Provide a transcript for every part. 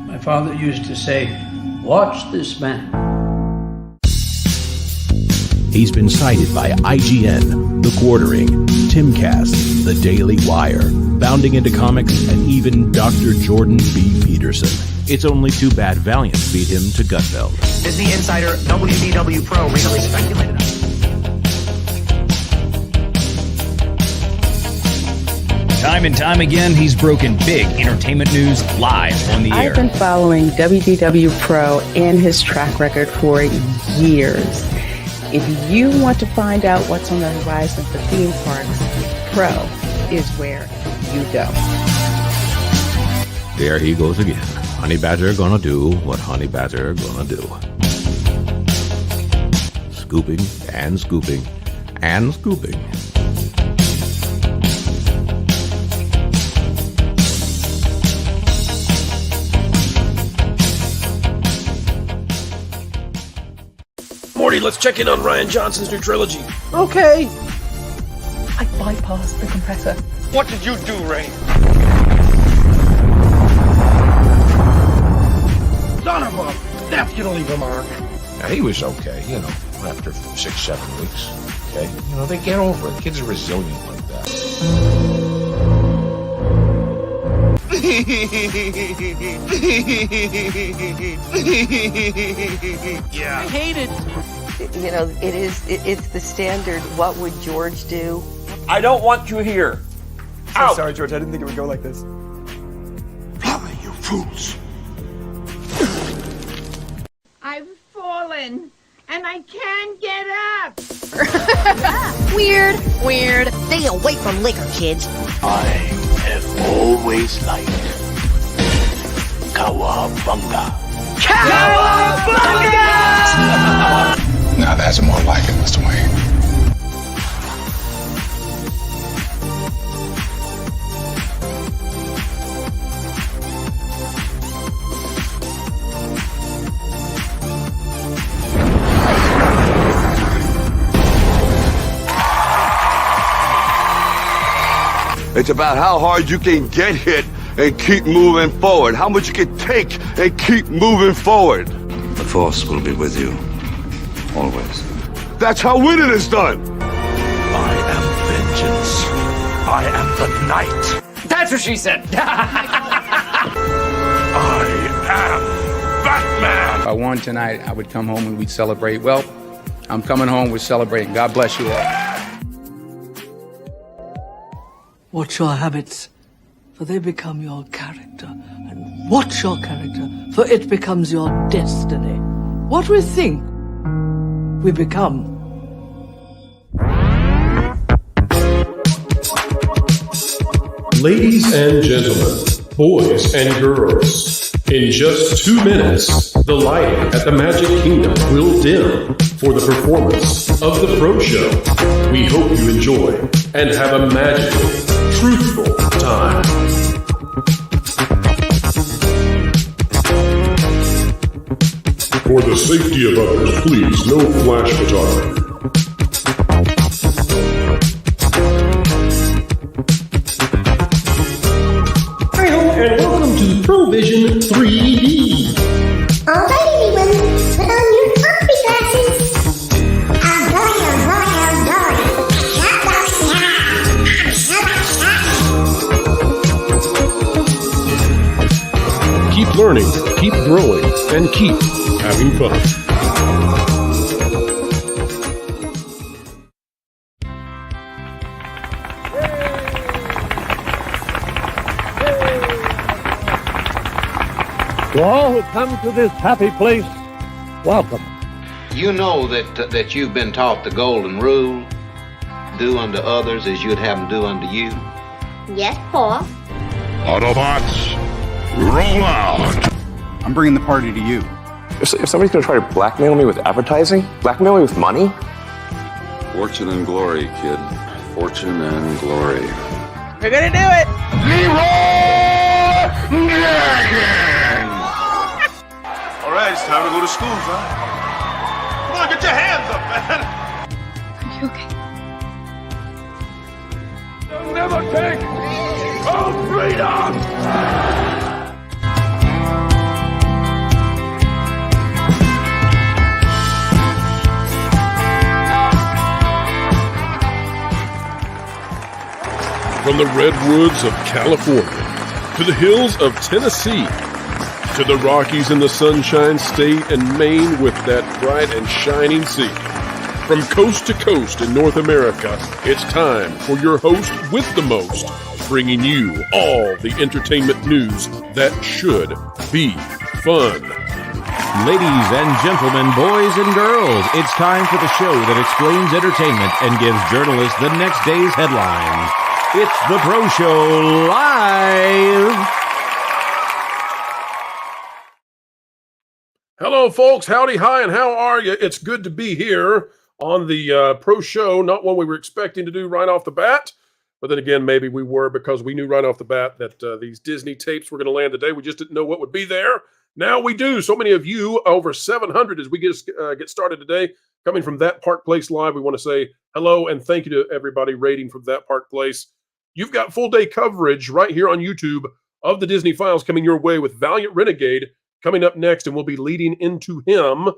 My father used to say, "Watch this man." He's been cited by IGN, The Quartering, Timcast, The Daily Wire, Bounding into Comics, and even Dr. Jordan B. Peterson. It's only too bad Valiant beat him to Gutfeld. Is the insider WDW Pro recently speculated on? Time and time again, he's broken big entertainment news live on the air. I've been following WDW Pro and his track record for years. If you want to find out what's on the horizon for theme parks, Pro is where you go. There he goes again. Honey Badger gonna do what Honey Badger gonna do. Scooping and scooping and scooping. Morty, let's check in on Rian Johnson's new trilogy. Okay. I bypassed the compressor. What did you do, Ray? Son of a... That's gonna leave a mark. Now, he was okay, after 6-7 weeks. Okay? They get over it. Kids are resilient like that. Yeah. I hate it. It's the standard, what would George do? I don't want you here. So sorry, George. I didn't think it would go like this. Fly, you fools. I've fallen, and I can't get up. Weird. Stay away from liquor, kids. I have always liked Cowabunga. Cowabunga! Now that's more like it, Mr. Wayne. It's about how hard you can get hit and keep moving forward. How much you can take and keep moving forward. The Force will be with you, always. That's how winning is done. I am vengeance. I am the night. That's what she said. I am Batman. If I won tonight, I would come home and we'd celebrate. Well, I'm coming home, we're celebrating. God bless you all. Watch your habits, for they become your character. And watch your character, for it becomes your destiny. What we think, we become. Ladies and gentlemen, boys and girls, in just 2 minutes, the lighting at the Magic Kingdom will dim for the performance of the Pro Show. We hope you enjoy and have a magical, truthful time. For the safety of others, please, no flash photography. And welcome to Provision 3D. Alright everyone, put on your comfy glasses. Keep learning, keep growing, and keep having fun. To all who come to this happy place, welcome. You know that you've been taught the golden rule, do unto others as you'd have them do unto you. Yes, Pa. Autobots, roll out. I'm bringing the party to you. If somebody's going to try to blackmail me with advertising, blackmail me with money? Fortune and glory, kid. Fortune and glory. We're gonna do it! All right, it's time to go to school, son. Come on, get your hands up, man. Are you okay? They'll never take of freedom! From the redwoods of California to the hills of Tennessee to the Rockies in the Sunshine State and Maine with that bright and shining sea. From coast to coast in North America, it's time for your host with the most, bringing you all the entertainment news that should be fun. Ladies and gentlemen, boys and girls, it's time for the show that explains entertainment and gives journalists the next day's headlines. It's the Pro Show Live. Hello, folks. Howdy, hi, and how are you? It's good to be here on the Pro Show. Not one we were expecting to do right off the bat, but then again, maybe we were because we knew right off the bat that these Disney tapes were going to land today. We just didn't know what would be there. Now we do. So many of you, over 700 as we get started today, coming from That Park Place Live. We want to say hello and thank you to everybody rating from That Park Place. You've got full day coverage right here on YouTube of the Disney Files coming your way with Valiant Renegade coming up next, and we'll be leading into him.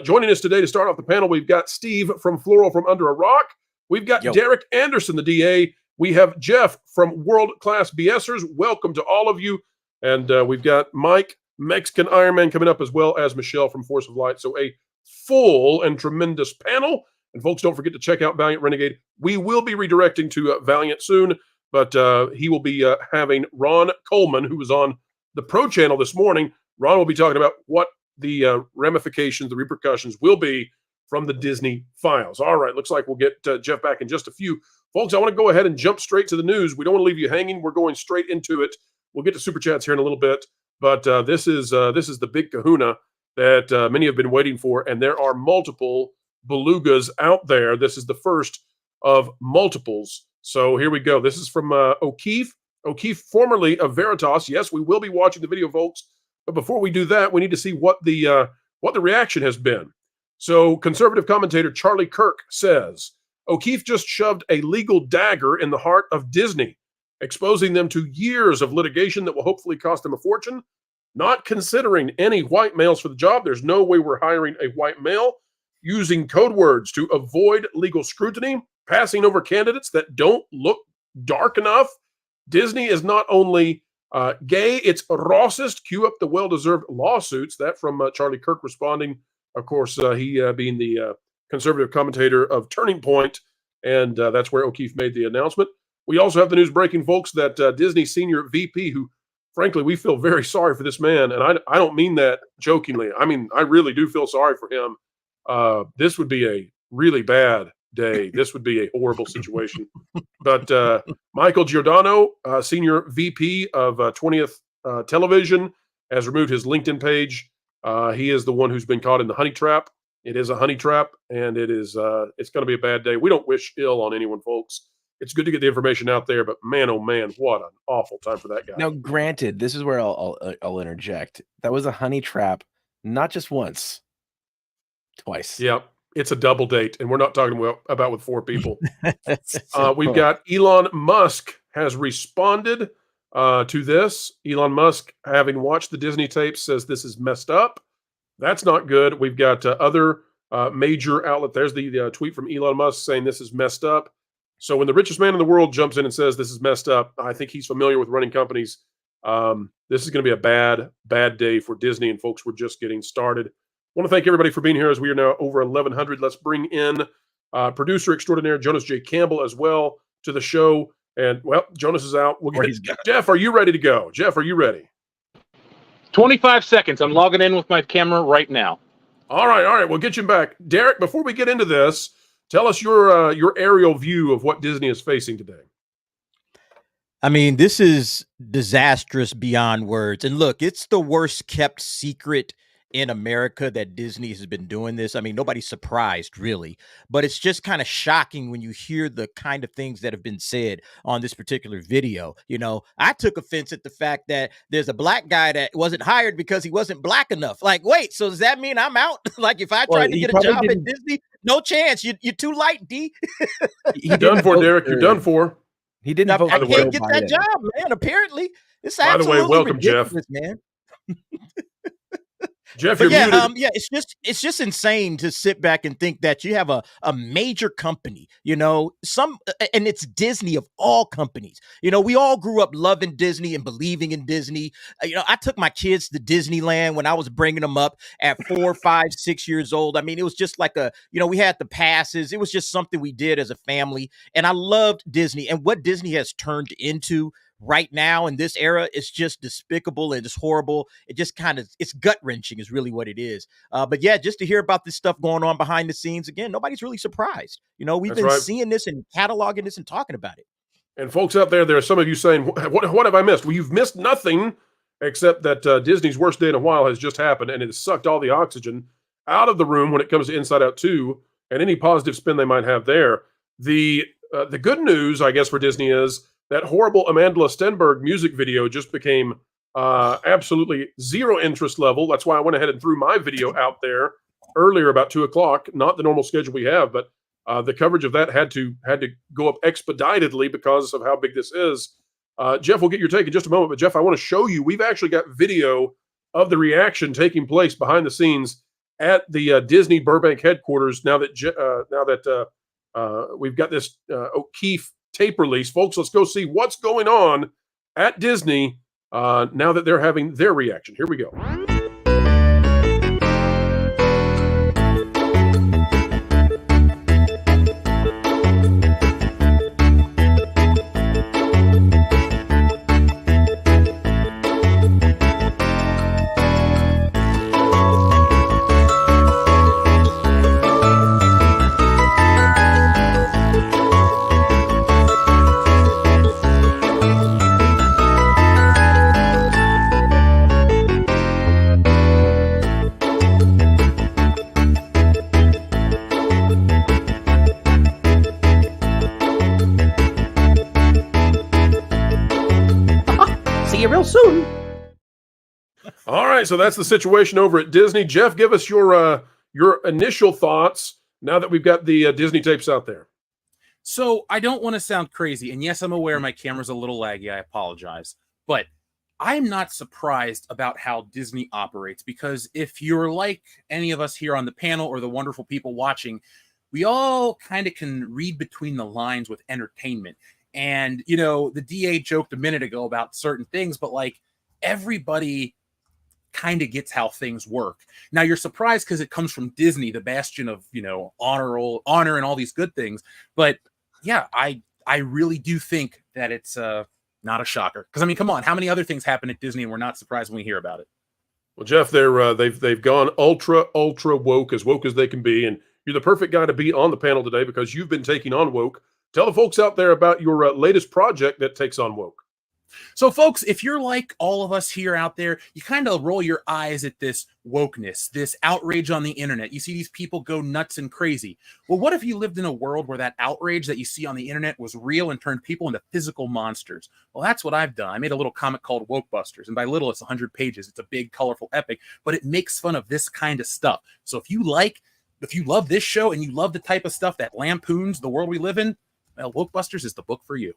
Joining us today to start off the panel, we've got Steve from Floral from Under a Rock. We've got Derek Anderson, the DA. We have Jeff from World Class BSers. Welcome to all of you. And we've got Mike, Mexican Iron Man, coming up, as well as Michelle from Force of Light. So a full and tremendous panel. And folks, don't forget to check out Valiant Renegade. We will be redirecting to Valiant soon. But he will be having Ron Coleman, who was on the Pro Channel this morning. Ron will be talking about what the ramifications, the repercussions will be from the Disney Files. All right, looks like we'll get Jeff back in just a few. Folks, I want to go ahead and jump straight to the news. We don't want to leave you hanging. We're going straight into it. We'll get to Super Chats here in a little bit. But this is the big kahuna that many have been waiting for, and there are multiple belugas out there. This is the first of multiples. So here we go. This is from O'Keefe. O'Keefe, formerly of Veritas. Yes, we will be watching the video, folks. But before we do that, we need to see what the reaction has been. So conservative commentator Charlie Kirk says, O'Keefe just shoved a legal dagger in the heart of Disney, exposing them to years of litigation that will hopefully cost them a fortune. Not considering any white males for the job. There's no way we're hiring a white male. Using code words to avoid legal scrutiny. Passing over candidates that don't look dark enough. Disney is not only gay, it's racist. Cue up the well-deserved lawsuits. That from Charlie Kirk responding. Of course, he being the conservative commentator of Turning Point, and that's where O'Keefe made the announcement. We also have the news breaking, folks, that Disney senior VP, who, frankly, we feel very sorry for this man, and I don't mean that jokingly. I mean, I really do feel sorry for him. This would be a really bad day. This would be a horrible situation. But Michael Giordano, senior VP of 20th Television, has removed his LinkedIn page. He is the one who's been caught in the honey trap. It is a honey trap, and it's going to be a bad day. We don't wish ill on anyone, folks. It's good to get the information out there, but man, oh man, what an awful time for that guy. Now, granted, this is where I'll interject. That was a honey trap, not just once, twice. Yep. It's a double date, and we're not talking about with four people. We've got Elon Musk has responded to this. Elon Musk, having watched the Disney tapes, says this is messed up. That's not good. We've got other major outlet. There's the tweet from Elon Musk saying this is messed up. So when the richest man in the world jumps in and says this is messed up, I think he's familiar with running companies. This is going to be a bad day for Disney, and folks, we're just getting started. I want to thank everybody for being here as we are now over 1,100. Let's bring in producer extraordinaire Jonas J. Campbell as well to the show. And, well, Jonas is out. We'll get Jeff, are you ready to go? Jeff, are you ready? 25 seconds. I'm logging in with my camera right now. All right. We'll get you back. Derek, before we get into this, tell us your aerial view of what Disney is facing today. I mean, this is disastrous beyond words. And look, it's the worst kept secret in America that Disney has been doing this. I mean, nobody's surprised really, but it's just kind of shocking when you hear the kind of things that have been said on this particular video. You know, I took offense at the fact that there's a black guy that wasn't hired because he wasn't black enough. Like, wait, so does that mean I'm out? Like if I tried to get a job at Disney, no chance. You're too light, D. You're done for, Derek. You're done for. He didn't vote I for can't Joe get that Biden. job, man. Apparently, it's By the way, absolutely welcome, Jeff. ridiculous, man. Jeff, But you're yeah, muted. it's just insane to sit back and think that you have a major company, and it's Disney of all companies. We all grew up loving Disney and believing in Disney. I took my kids to Disneyland when I was bringing them up at 4, 5, 6 years old. I mean, it was just like we had the passes. It was just something we did as a family, and I loved Disney. And what Disney has turned into right now in this era, it's just despicable and it's horrible. It just it's gut wrenching is really what it is. But yeah, just to hear about this stuff going on behind the scenes, again, nobody's really surprised. We've been seeing this and cataloging this and talking about it. And folks out there are some of you saying, what have I missed? Well, you've missed nothing except that Disney's worst day in a while has just happened, and it has sucked all the oxygen out of the room when it comes to Inside Out 2 and any positive spin they might have there. The good news, I guess, for Disney is that horrible Amandla Stenberg music video just became absolutely zero interest level. That's why I went ahead and threw my video out there earlier about 2 o'clock, not the normal schedule we have, but the coverage of that had to go up expeditedly because of how big this is. Jeff, we'll get your take in just a moment, but Jeff, I want to show you, we've actually got video of the reaction taking place behind the scenes at the Disney Burbank headquarters now that we've got this O'Keefe tape release. Folks, let's go see what's going on at Disney now that they're having their reaction. Here we go. See you real soon. All right, so that's the situation over at Disney. Jeff, give us your initial thoughts now that we've got the Disney tapes out there. So I don't want to sound crazy, and yes, I'm aware my camera's a little laggy. I apologize, but I'm not surprised about how Disney operates, because if you're like any of us here on the panel or the wonderful people watching, we all kind of can read between the lines with entertainment. And, the DA joked a minute ago about certain things, but like everybody kind of gets how things work. Now you're surprised because it comes from Disney, the bastion of, honor and all these good things. But yeah, I really do think that it's not a shocker. Because I mean, come on, how many other things happen at Disney and we're not surprised when we hear about it? Well, Jeff, they've gone ultra woke as they can be, and you're the perfect guy to be on the panel today because you've been taking on woke. Tell the folks out there about your latest project that takes on woke. So, folks, if you're like all of us here out there, you kind of roll your eyes at this wokeness, this outrage on the internet. You see these people go nuts and crazy. Well, what if you lived in a world where that outrage that you see on the internet was real and turned people into physical monsters? Well, that's what I've done. I made a little comic called Woke Busters, and by little, it's 100 pages. It's a big, colorful epic, but it makes fun of this kind of stuff. So if you love this show and you love the type of stuff that lampoons the world we live in, well, Woke Busters is the book for you.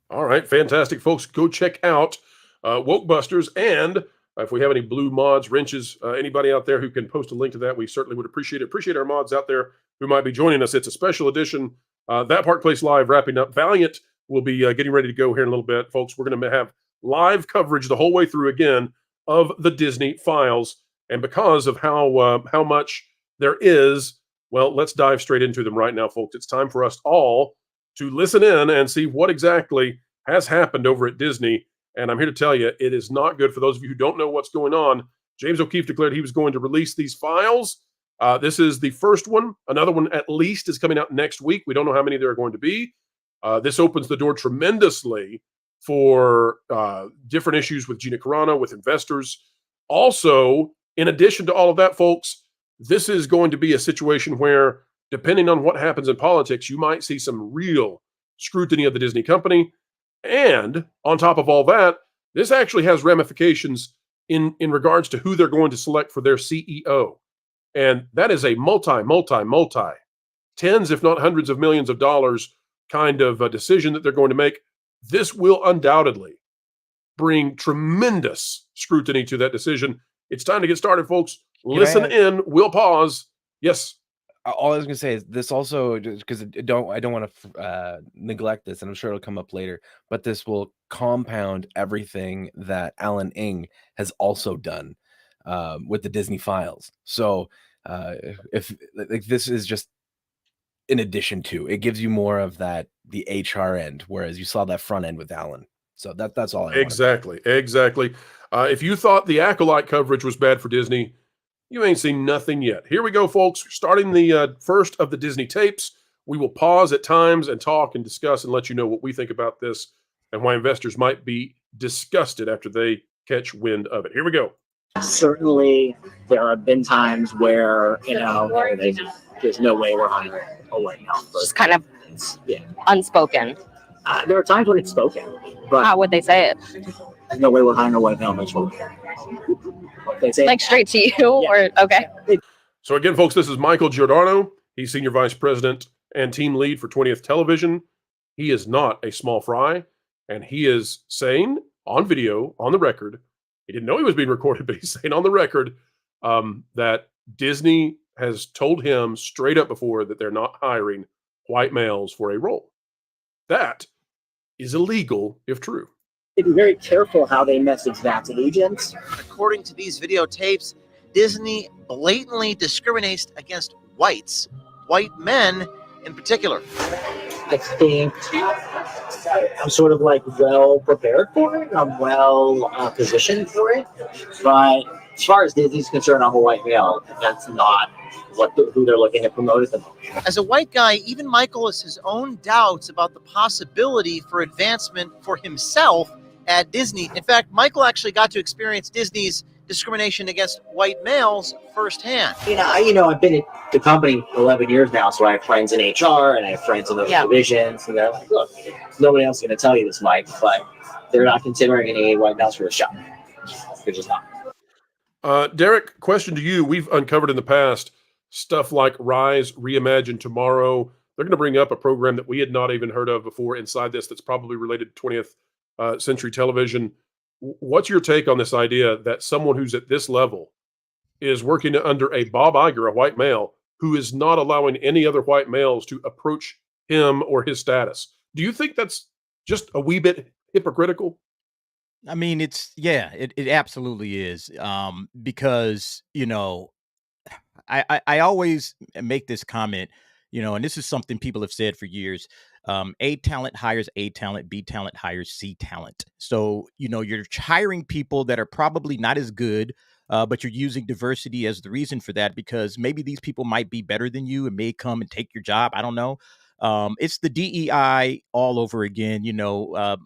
All right, fantastic, folks. Go check out Woke Busters, and if we have any blue mods, wrenches, anybody out there who can post a link to that, we certainly would appreciate it. Appreciate our mods out there who might be joining us. It's a special edition. That Park Place Live wrapping up. Valiant will be getting ready to go here in a little bit, folks. We're going to have live coverage the whole way through again of the Disney files, and because of how much there is, well, let's dive straight into them right now, folks. It's time for us all to listen in and see what exactly has happened over at Disney. And I'm here to tell you, it is not good. For those of you who don't know what's going on, James O'Keefe declared he was going to release these files. This is the first one. Another one at least is coming out next week. We don't know how many there are going to be. This opens the door tremendously for different issues with Gina Carano, with investors. Also, in addition to all of that, folks, this is going to be a situation where, depending on what happens in politics, you might see some real scrutiny of the Disney company. And on top of all that, this actually has ramifications in regards to who they're going to select for their CEO. And that is a multi tens, if not hundreds of millions of dollars kind of a decision that they're going to make, this will undoubtedly bring tremendous scrutiny to that decision. It's time to get started, folks. Listen in. We'll pause. Yes. All I was going to say is this also, because I don't want to neglect this, and I'm sure it'll come up later, but this will compound everything that Alan Ng has also done with the Disney files. So if like this is just in addition to, it gives you more of that, the HR end, whereas you saw that front end with Alan. So that's all I Exactly. If you thought the Acolyte coverage was bad for Disney, you ain't seen nothing yet. Here we go, folks. Starting the first of the Disney tapes. We will pause at times and talk and discuss and let you know what we think about this and why investors might be disgusted after they catch wind of it. Here we go. Certainly, there have been times where, there's no way we're hiring a white male. It's kind of unspoken. There are times when it's spoken, but how would they say it? There's no way we're hiring a white male. They say like straight to you, or okay. So again, folks, this is Michael Giordano. He's Senior Vice President and Team Lead for 20th Television. He is not a small fry, and he is saying on video, on the record, he didn't know he was being recorded, but he's saying on the record that Disney has told him straight up before that they're not hiring white males for a role. That is illegal if true. Be very careful how they message that to agents. According to these videotapes, Disney blatantly discriminates against whites, white men in particular. I think I'm sort of like well prepared for it. I'm well positioned for it. But as far as Disney's concerned, I'm a white male. That's not who they're looking to promote at the moment. As a white guy, even Michael has his own doubts about the possibility for advancement for himself at Disney. In fact, Michael actually got to experience Disney's discrimination against white males firsthand. I've been at the company 11 years now, so I have friends in HR and I have friends in those divisions. And they're like, look, nobody else is going to tell you this, Mike, but they're not considering any white males for the shop. They're just not. Derek, question to you. We've uncovered in the past stuff like Rise, Reimagine Tomorrow. They're going to bring up a program that we had not even heard of before inside this that's probably related to 20th Century Television. What's your take on this idea that someone who's at this level is working under a Bob Iger, a white male, who is not allowing any other white males to approach him or his status? Do you think that's just a wee bit hypocritical? I mean, it absolutely is. Because, I always make this comment, and this is something people have said for years. A talent hires A talent, B talent hires C talent. So, you're hiring people that are probably not as good, but you're using diversity as the reason for that, because maybe these people might be better than you and may come and take your job. I don't know. It's the DEI all over again,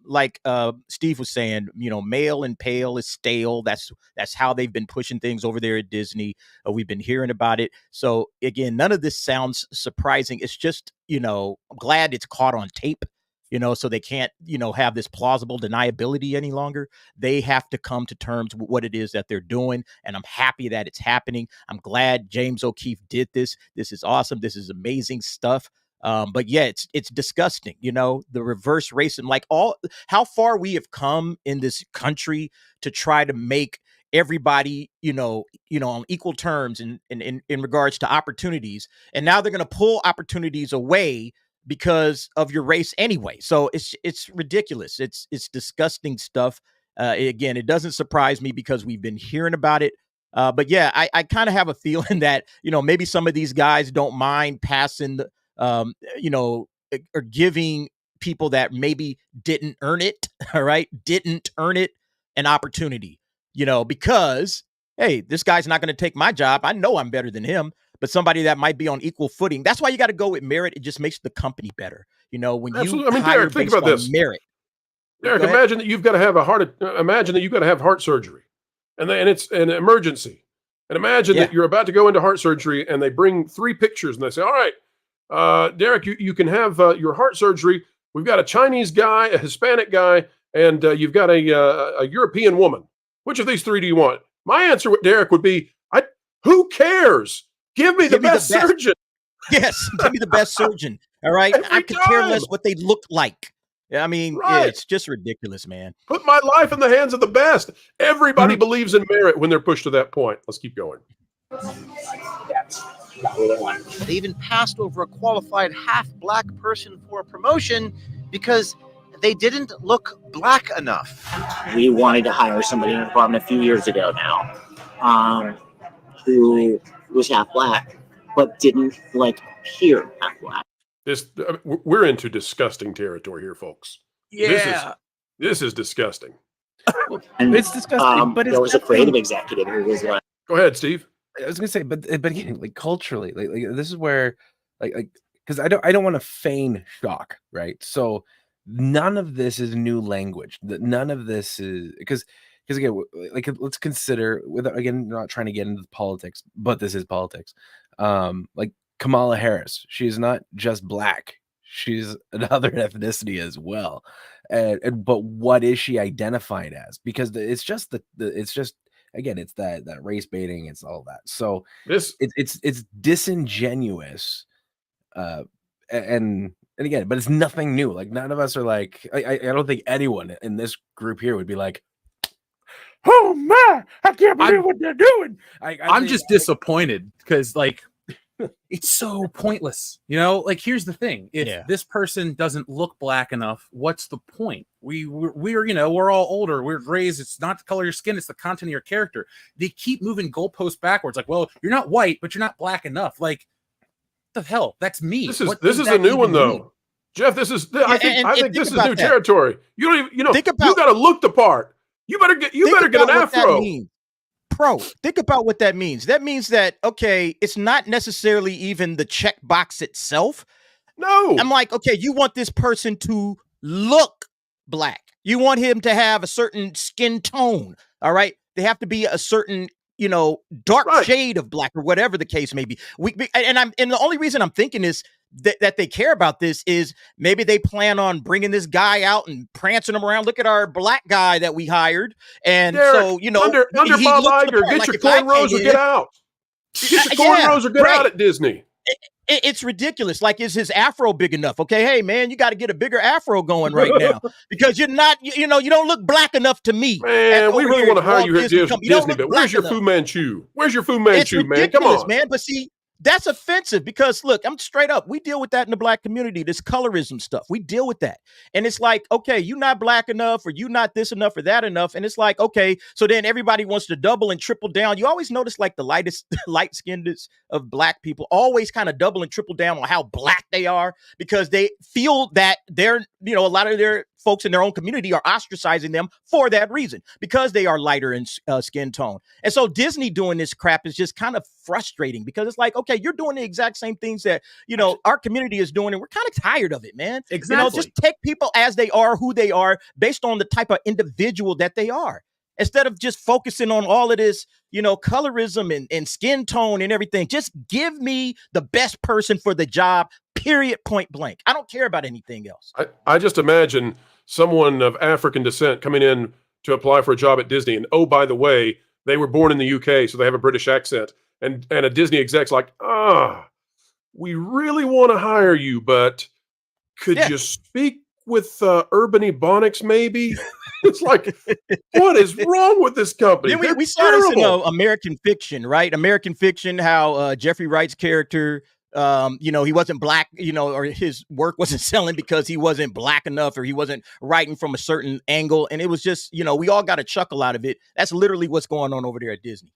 like Steve was saying, male and pale is stale. That's how they've been pushing things over there at Disney. We've been hearing about it. So again, none of this sounds surprising. It's just, I'm glad it's caught on tape, so they can't, have this plausible deniability any longer. They have to come to terms with what it is that they're doing. And I'm happy that it's happening. I'm glad James O'Keefe did this. This is awesome. This is amazing stuff. But yeah, it's disgusting, the reverse racism, like how far we have come in this country to try to make everybody, on equal terms in regards to opportunities. And now they're going to pull opportunities away because of your race anyway. So it's ridiculous. It's disgusting stuff. Again, it doesn't surprise me because we've been hearing about it. But yeah, I kind of have a feeling that, maybe some of these guys don't mind passing the, or giving people that maybe didn't earn it, all right, didn't earn it, an opportunity, because, hey, this guy's not going to take my job. I know I'm better than him, but somebody that might be on equal footing. That's why you got to go with merit. It just makes the company better. When Absolutely. you hire Derek, think about this. Merit. Derek, imagine that you've got to have heart surgery and it's an emergency. And imagine that you're about to go into heart surgery and they bring 3 pictures and they say, all right, Derek, you can have your heart surgery. We've got a Chinese guy, a Hispanic guy, and you've got a European woman. Which of these 3 do you want? My answer, Derek, would be, who cares? Give me the best surgeon. Yes, give me the best surgeon. All right, I Every could care time. less what they look like. I mean, Right. it's just ridiculous, man. Put my life in the hands of the best. Everybody Mm-hmm. believes in merit when they're pushed to that point. Let's keep going. They even passed over a qualified half-black person for a promotion because they didn't look black enough. We wanted to hire somebody in the department a few years ago now, who was half black, but didn't appear half black. We're into disgusting territory here, folks. Yeah. This is disgusting. And It's disgusting, but it's there was a nothing- creative executive who was like, Go ahead, Steve. I was gonna say, but again, like culturally, like this is where, because I don't want to feign shock, right? So none of this is new language. None of this is because again, let's consider, without again not trying to get into the politics, but this is politics. Like Kamala Harris, she's not just black; she's another ethnicity as well. But what is she identified as? Because it's just again, it's that race baiting, it's all that. So it's disingenuous, and again, but it's nothing new. Like none of us are like, I don't think anyone in this group here would be like, oh man, I can't believe what they're doing. I'm just disappointed because it's so pointless. Here's the thing: if this person doesn't look black enough, what's the point? We're all older. We're raised. It's not the color of your skin; it's the content of your character. They keep moving goalposts backwards. Like, well, you're not white, but you're not black enough. Like, what the hell? That's me. This is a new one though, Jeff. I think this is new territory. You don't even you got to look the part. You better get an afro. Pro, think about what that means. That means that, okay, it's not necessarily even the checkbox itself. No. I'm like, okay, you want this person to look black. You want him to have a certain skin tone. All right. They have to be a certain, dark shade of black or whatever the case may be. And the only reason I'm thinking is that they care about this is maybe they plan on bringing this guy out and prancing him around. Look at our black guy that we hired. And Derek, so, under Bob Iger, get your cornrows or get out. Get your cornrows or get out at Disney. It's ridiculous. Like, is his afro big enough? Okay, hey man, you got to get a bigger afro going right now because you're not, you don't look black enough to me. Man, we really want to hire you at Disney, but where's your Fu Manchu? Where's your Fu Manchu, man? Come on, man. But see, that's offensive because look, I'm straight up. We deal with that in the black community, this colorism stuff. We deal with that. And it's like, okay, you're not black enough or you not this enough or that enough. And it's like, okay, so then everybody wants to double and triple down. You always notice like the light-skinned of black people always kind of double and triple down on how black they are because they feel that they're, a lot of their folks in their own community are ostracizing them for that reason because they are lighter in skin tone. And so Disney doing this crap is just kind of frustrating because it's like, okay, you're doing the exact same things that, our community is doing. And we're kind of tired of it, man. Exactly. Just take people as they are, who they are based on the type of individual that they are. Instead of just focusing on all of this, colorism and skin tone and everything, just give me the best person for the job, period, point blank. I don't care about anything else. I just imagine someone of African descent coming in to apply for a job at Disney. And oh, by the way, they were born in the UK, so they have a British accent. And a Disney exec's like, we really want to hire you, but could you speak with urban ebonics maybe? It's like, what is wrong with this company? Yeah, we saw this in American Fiction, right? American Fiction, how Jeffrey Wright's character, he wasn't black, or his work wasn't selling because he wasn't black enough or he wasn't writing from a certain angle. And it was just, we all got a chuckle out of it. That's literally what's going on over there at Disney.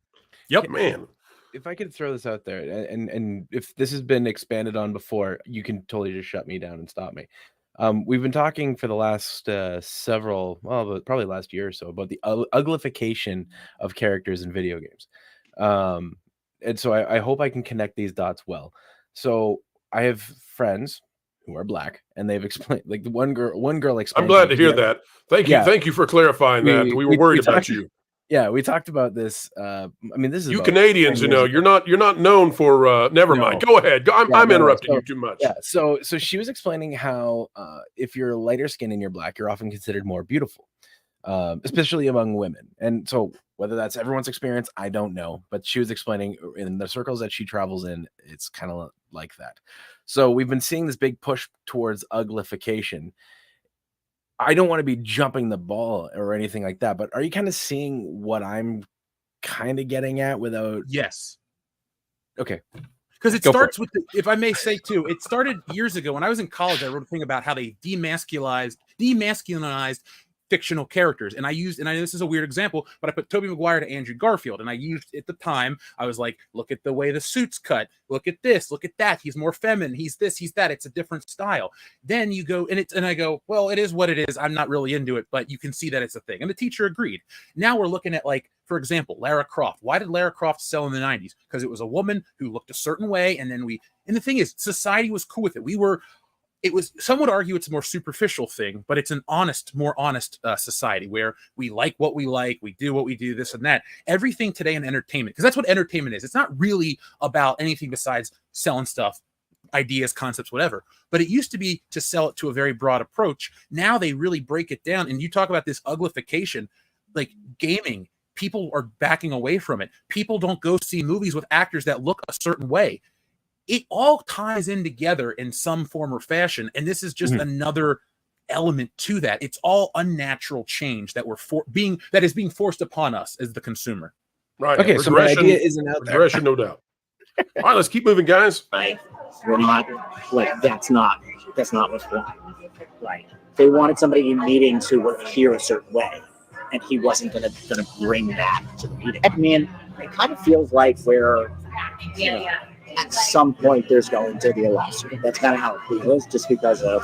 Yep, man. If I could throw this out there, and if this has been expanded on before, you can totally just shut me down and stop me. We've been talking for the last probably last year or so about the uglification of characters in video games. And so I hope I can connect these dots well. So I have friends who are black, and they've explained, like the one girl explained. I'm glad to hear that. Thank you for clarifying that. We were worried about you. Yeah, we talked about this. This is you Canadians, you're not known for. Never mind. Go ahead. I'm interrupting you too much. Yeah. So she was explaining how if you're lighter skinned and you're black, you're often considered more beautiful, especially among women. And so whether that's everyone's experience, I don't know. But she was explaining in the circles that she travels in, it's kind of like that. So we've been seeing this big push towards uglification. I don't want to be jumping the ball or anything like that, but are you kind of seeing what I'm kind of getting at without? Yes. Okay. Because it starts with, if I may say too, it started years ago when I was in college. I wrote a thing about how they demasculinized fictional characters, and I know this is a weird example, but I put Tobey Maguire to Andrew Garfield, and I used at the time I was like, look at the way the suit's cut, look at this, look at that, he's more feminine, he's this, he's that, it's a different style. Then you go and I go, well, it is what it is. I'm not really into it, but you can see that it's a thing, and the teacher agreed. Now we're looking at, like, for example, Lara Croft. Why did Lara Croft sell in the 90s? Because it was a woman who looked a certain way, and the thing is, society was cool with it. Some would argue it's a more superficial thing, but it's an more honest society where we like what we like, we do what we do, this and that. Everything today in entertainment, because that's what entertainment is. It's not really about anything besides selling stuff, ideas, concepts, whatever. But it used to be to sell it to a very broad approach. Now they really break it down. And you talk about this uglification, like gaming, people are backing away from it. People don't go see movies with actors that look a certain way. It all ties in together in some form or fashion, and this is just another element to that. It's all unnatural change that that is being forced upon us as the consumer. Right. Okay, so my idea isn't out there. Regression, no doubt. All right, let's keep moving, guys. Right. We're not like that's not what's going on. Right. They wanted somebody in meetings who would appear a certain way, and he wasn't gonna bring that to the meeting. I mean, it kind of feels like at some point there's going to be a lawsuit. That's kind of how it feels, just because of,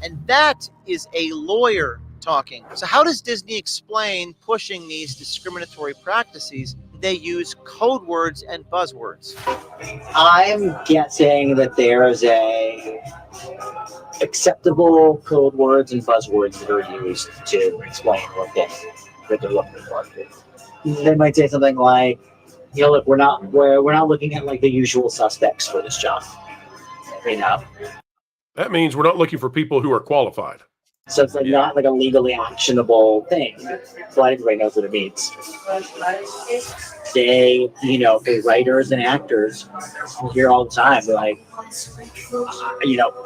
And that is a lawyer talking. So how does Disney explain pushing these discriminatory practices? They use code words and buzzwords. I'm guessing that there's acceptable code words and buzzwords that are used to explain what they're looking for. They might say something like, look, we're not looking at like the usual suspects for this job. That means we're not looking for people who are qualified. So it's like not like a legally actionable thing. So everybody knows what it means. They, for writers and actors, you hear all the time, they're like,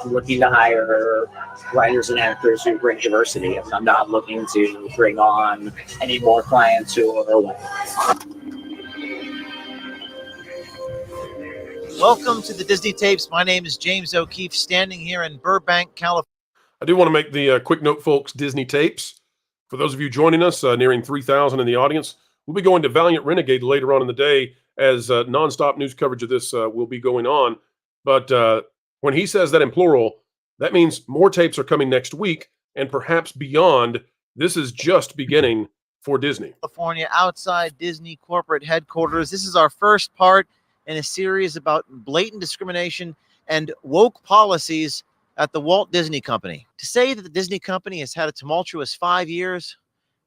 looking to hire writers and actors who bring diversity. I'm not looking to bring on any more clients who are white. Welcome to the Disney Tapes. My name is James O'Keefe, standing here in Burbank, California. I do want to make the quick note, folks, Disney Tapes. For those of you joining us, nearing 3,000 in the audience, we'll be going to Valiant Renegade later on in the day as nonstop news coverage of this will be going on. But when he says that in plural, that means more tapes are coming next week and perhaps beyond. This is just beginning for Disney. California, outside Disney corporate headquarters. This is our first part in a series about blatant discrimination and woke policies at the Walt Disney Company. To say that the Disney Company has had a tumultuous 5 years,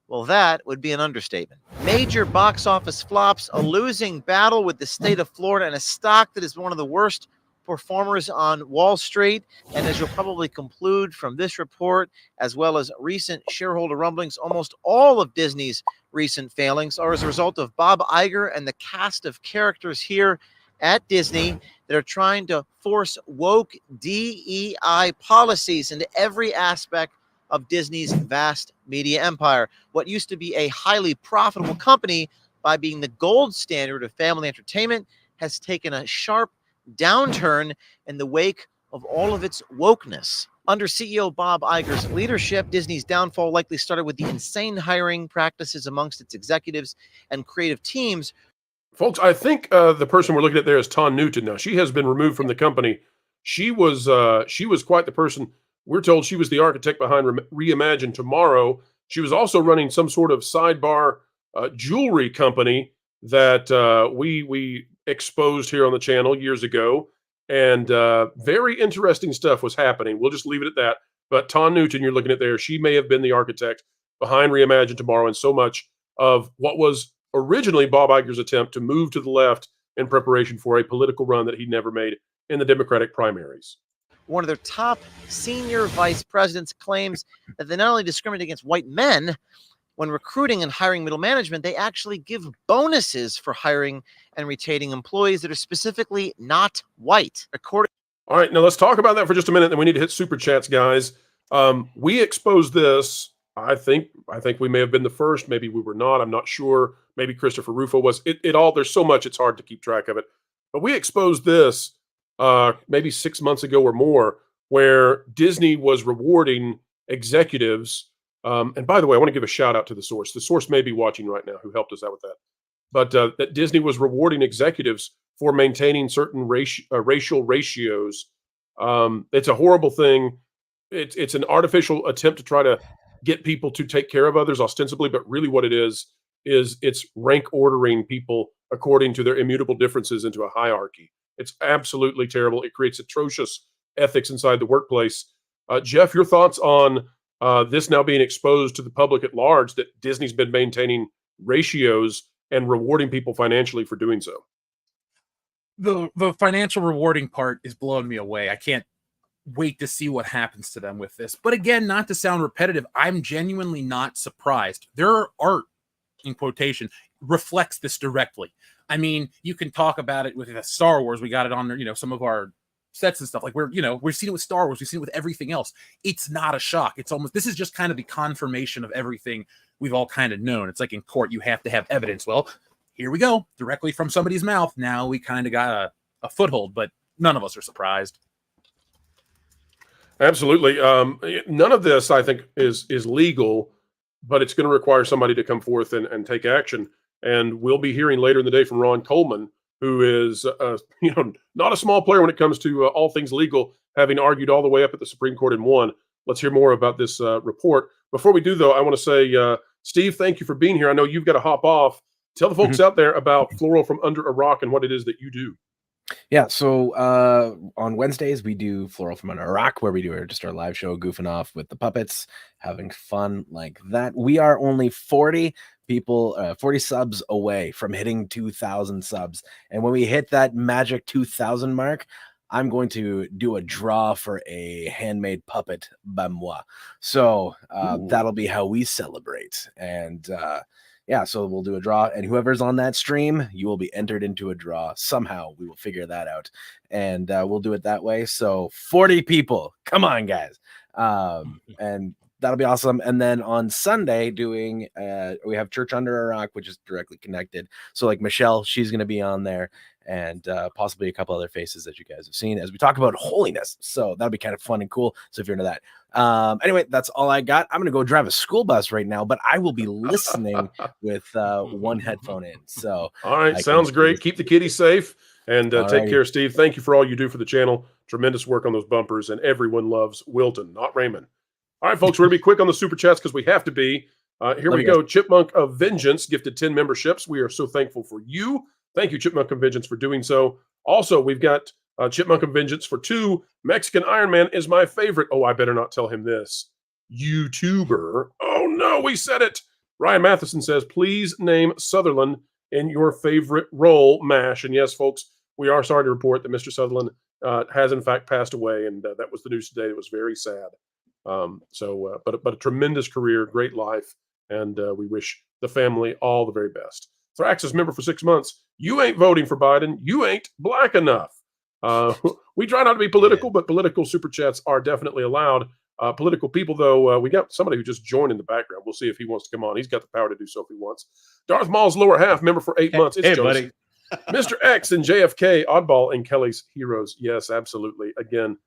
well, that would be an understatement. Major box office flops, a losing battle with the state of Florida, and a stock that is one of the worst performers on Wall Street. And as you'll probably conclude from this report, as well as recent shareholder rumblings, almost all of Disney's recent failings are as a result of Bob Iger and the cast of characters here at Disney that are trying to force woke DEI policies into every aspect of Disney's vast media empire. What used to be a highly profitable company by being the gold standard of family entertainment has taken a sharp downturn in the wake of all of its wokeness. Under CEO Bob Iger's leadership, Disney's downfall likely started with the insane hiring practices amongst its executives and creative teams. Folks, I think the person we're looking at there is Ton Newton. Now, she has been removed from the company. She was quite the person. We're told she was the architect behind Reimagine Tomorrow. She was also running some sort of sidebar jewelry company that we exposed here on the channel years ago. And very interesting stuff was happening. We'll just leave it at that. But Ton Newton, you're looking at there, she may have been the architect behind Reimagine Tomorrow and so much of what was originally Bob Iger's attempt to move to the left in preparation for a political run that he never made in the Democratic primaries. One of their top senior vice presidents claims that they not only discriminate against white men when recruiting and hiring middle management, they actually give bonuses for hiring and retaining employees that are specifically not white. According All right, now let's talk about that for just a minute. Then we need to hit super chats, guys. We exposed this. I think we may have been the first. Maybe we were not. I'm not sure. Maybe Christopher Rufo was. It all. There's so much. It's hard to keep track of it. But we exposed this maybe 6 months ago or more, where Disney was rewarding executives. And by the way, I want to give a shout out to the source. The source may be watching right now, who helped us out with that. But that Disney was rewarding executives for maintaining certain racial ratios. It's a horrible thing. It's an artificial attempt to try to get people to take care of others ostensibly, but really what it is it's rank ordering people according to their immutable differences into a hierarchy. It's absolutely terrible. It creates atrocious ethics inside the workplace. Jeff, your thoughts on this now being exposed to the public at large, that Disney's been maintaining ratios and rewarding people financially for doing so? The financial rewarding part is blowing me away. I can't wait to see what happens to them with this. But again, not to sound repetitive, I'm genuinely not surprised. Their art, in quotation, reflects this directly. I mean, you can talk about it with Star Wars. We got it on, some of our sets and stuff. Like we've seen it with Star Wars. We've seen it with everything else. It's not a shock. This is just kind of the confirmation of everything we've all kind of known. It's like in court, you have to have evidence. Well, here we go, directly from somebody's mouth. Now we kind of got a foothold, but none of us are surprised. Absolutely. None of this, I think, is legal, but it's going to require somebody to come forth and take action. And we'll be hearing later in the day from Ron Coleman, who is, not a small player when it comes to all things legal, having argued all the way up at the Supreme Court and won. Let's hear more about this report. Before we do, though, I want to say, Steve, thank you for being here. I know you've got to hop off. Tell the folks out there about Floral from Under a Rock and what it is that you do. Yeah, so on Wednesdays we do Floral from Under a Rock, where we do just our live show, goofing off with the puppets, having fun like that. We are only 40 people, 40 subs away from hitting 2,000 subs, and when we hit that magic 2,000 mark, I'm going to do a draw for a handmade puppet by moi. So that'll be how we celebrate. And yeah, so we'll do a draw, and whoever's on that stream, you will be entered into a draw. Somehow we will figure that out, and we'll do it that way. So 40 people, come on, guys. And that'll be awesome. And then on Sunday we have Church Under a Rock, which is directly connected. So like Michelle, she's going to be on there, and possibly a couple other faces that you guys have seen as we talk about holiness. So that'll be kind of fun and cool. So if you're into that. Anyway, that's all I got. I'm going to go drive a school bus right now, but I will be listening with one headphone in. So all right, sounds great. Keep the kitty safe, and take care, Steve. Thank you for all you do for the channel. Tremendous work on those bumpers, and everyone loves Wilton, not Raymond. All right, folks, we're going to be quick on the super chats because we have to be. Here we go. Chipmunk of Vengeance gifted 10 memberships. We are so thankful for you. Thank you, Chipmunk of Vengeance, for doing so. Also, we've got Chipmunk of Vengeance for 2. Mexican Iron Man is my favorite. Oh, I better not tell him this. YouTuber. Oh, no, we said it. Ryan Matheson says, please name Sutherland in your favorite role, MASH. And yes, folks, we are sorry to report that Mr. Sutherland has, in fact, passed away. And that was the news today. It was very sad. But a tremendous career, great life. And we wish the family all the very best. Thraxis member for 6 months. You ain't voting for Biden. You ain't black enough. We try not to be political, but political super chats are definitely allowed. Political people, though, we got somebody who just joined in the background. We'll see if he wants to come on. He's got the power to do so if he wants. Darth Maul's lower half member for 8 months. It's hey Jonas. buddy. Mr. X and JFK, Oddball and Kelly's Heroes. Yes, absolutely. Again,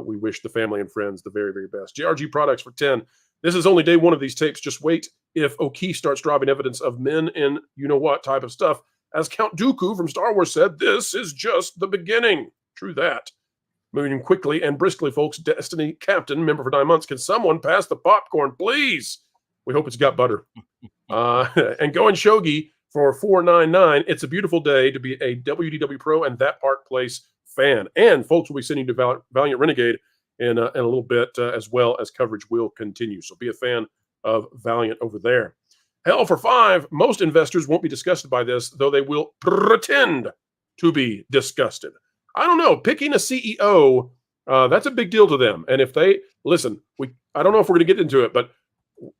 we wish the family and friends the very, very best. JRG Products for 10. This is only day 1 of these tapes. Just wait if O'Keefe starts dropping evidence of men in you-know-what type of stuff. As Count Dooku from Star Wars said, this is just the beginning. True that. Moving quickly and briskly, folks. Destiny Captain, member for 9 months. Can someone pass the popcorn, please? We hope it's got butter. And Going Shogi for $4.99. It's a beautiful day to be a WDW Pro and That Park Place fan. And folks will be sending to Valiant Renegade in a little bit, as well as coverage will continue. So be a fan of Valiant over there. Hell for 5. Most investors won't be disgusted by this, though they will pretend to be disgusted. I don't know. Picking a CEO, that's a big deal to them. And if they listen, I don't know if we're going to get into it, but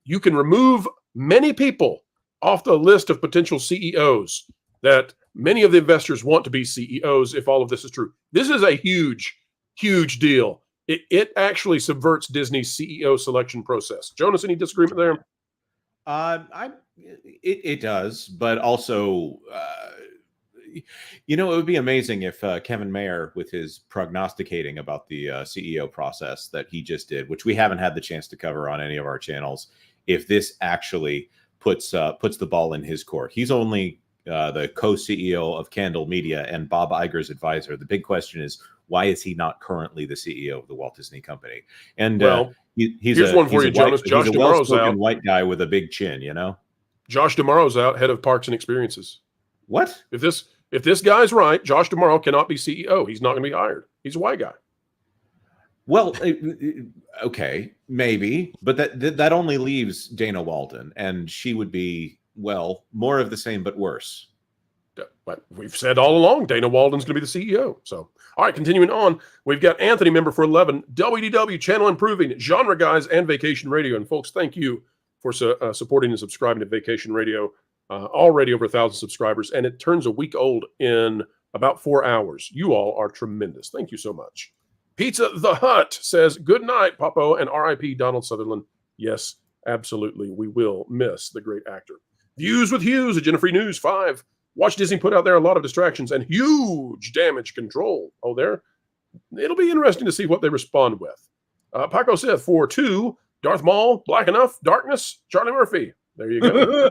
you can remove many people off the list of potential CEOs that many of the investors want to be CEOs if all of this is true. This is a huge Huge deal. It actually subverts Disney's CEO selection process. Jonas, any disagreement there? It does, but also, it would be amazing if Kevin Mayer, with his prognosticating about the CEO process that he just did, which we haven't had the chance to cover on any of our channels, if this actually puts the ball in his court. He's only the co-CEO of Candle Media and Bob Iger's advisor. The big question is, why is he not currently the CEO of the Walt Disney Company? And here's one for you, Jonas. Josh he's a DeMaro's out. white guy with a big chin, Josh DeMaro's out, head of Parks and Experiences. What? If this guy's right, Josh DeMaro cannot be CEO. He's not going to be hired. He's a white guy. Well, okay, maybe, but that only leaves Dana Walden, and she would be, well, more of the same but worse. But we've said all along, Dana Walden's going to be the CEO. So, all right, continuing on, we've got Anthony, member for 11, WDW Channel Improving, Genre Guys, and Vacation Radio. And folks, thank you for supporting and subscribing to Vacation Radio. Already over 1,000 subscribers, and it turns a week old in about 4 hours. You all are tremendous. Thank you so much. Pizza the Hut says, good night, Popo, and RIP Donald Sutherland. Yes, absolutely. We will miss the great actor. Views with Hughes, Agenda Free News 5. Watch Disney put out there a lot of distractions and huge damage control. Oh, there. It'll be interesting to see what they respond with. Paco Sith 4-2. Darth Maul, Black Enough, Darkness, Charlie Murphy. There you go.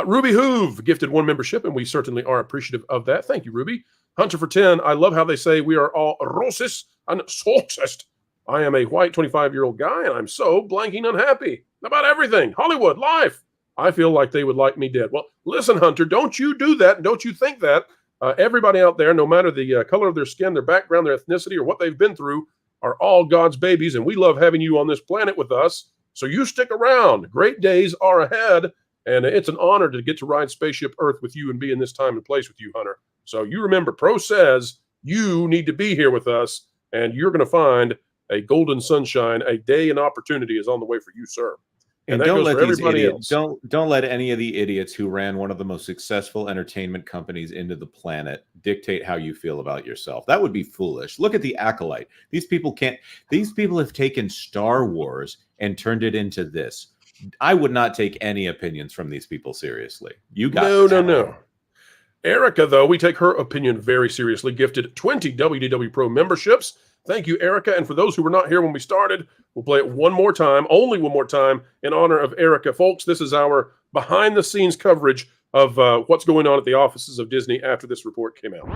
Ruby Hoove gifted 1 membership, and we certainly are appreciative of that. Thank you, Ruby. Hunter for 10. I love how they say we are all racist and sexist. I am a white 25-year-old guy, and I'm so blanking unhappy about everything. Hollywood, life. I feel like they would like me dead. Well, listen, Hunter, don't you do that, and don't you think that. Everybody out there, no matter the color of their skin, their background, their ethnicity, or what they've been through, are all God's babies, and we love having you on this planet with us. So you stick around. Great days are ahead, and it's an honor to get to ride Spaceship Earth with you and be in this time and place with you, Hunter. So you remember, Pro says you need to be here with us, and you're going to find a golden sunshine, a day and opportunity is on the way for you, sir. And don't let these idiots, don't let any of the idiots who ran one of the most successful entertainment companies into the planet dictate how you feel about yourself. That would be foolish. Look at the Acolyte. These people have taken Star Wars and turned it into this. I would not take any opinions from these people seriously. You got no. Erica, though, we take her opinion very seriously. Gifted 20 WDW Pro memberships. Thank you, Erica. And for those who were not here when we started, we'll play it one more time, only one more time, in honor of Erica. Folks, this is our behind-the-scenes coverage of what's going on at the offices of Disney after this report came out.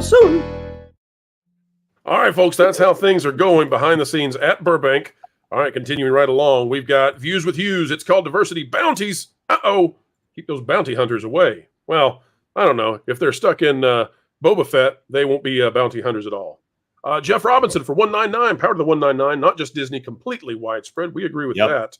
Soon. All right, folks, that's how things are going behind the scenes at Burbank. All right, continuing right along, we've got Views with Hughes. It's called Diversity Bounties. Uh-oh. Keep those bounty hunters away. Well, I don't know. If they're stuck in Boba Fett, they won't be bounty hunters at all. Jeff Robinson for 199, power to the 199, not just Disney, completely widespread. We agree with that.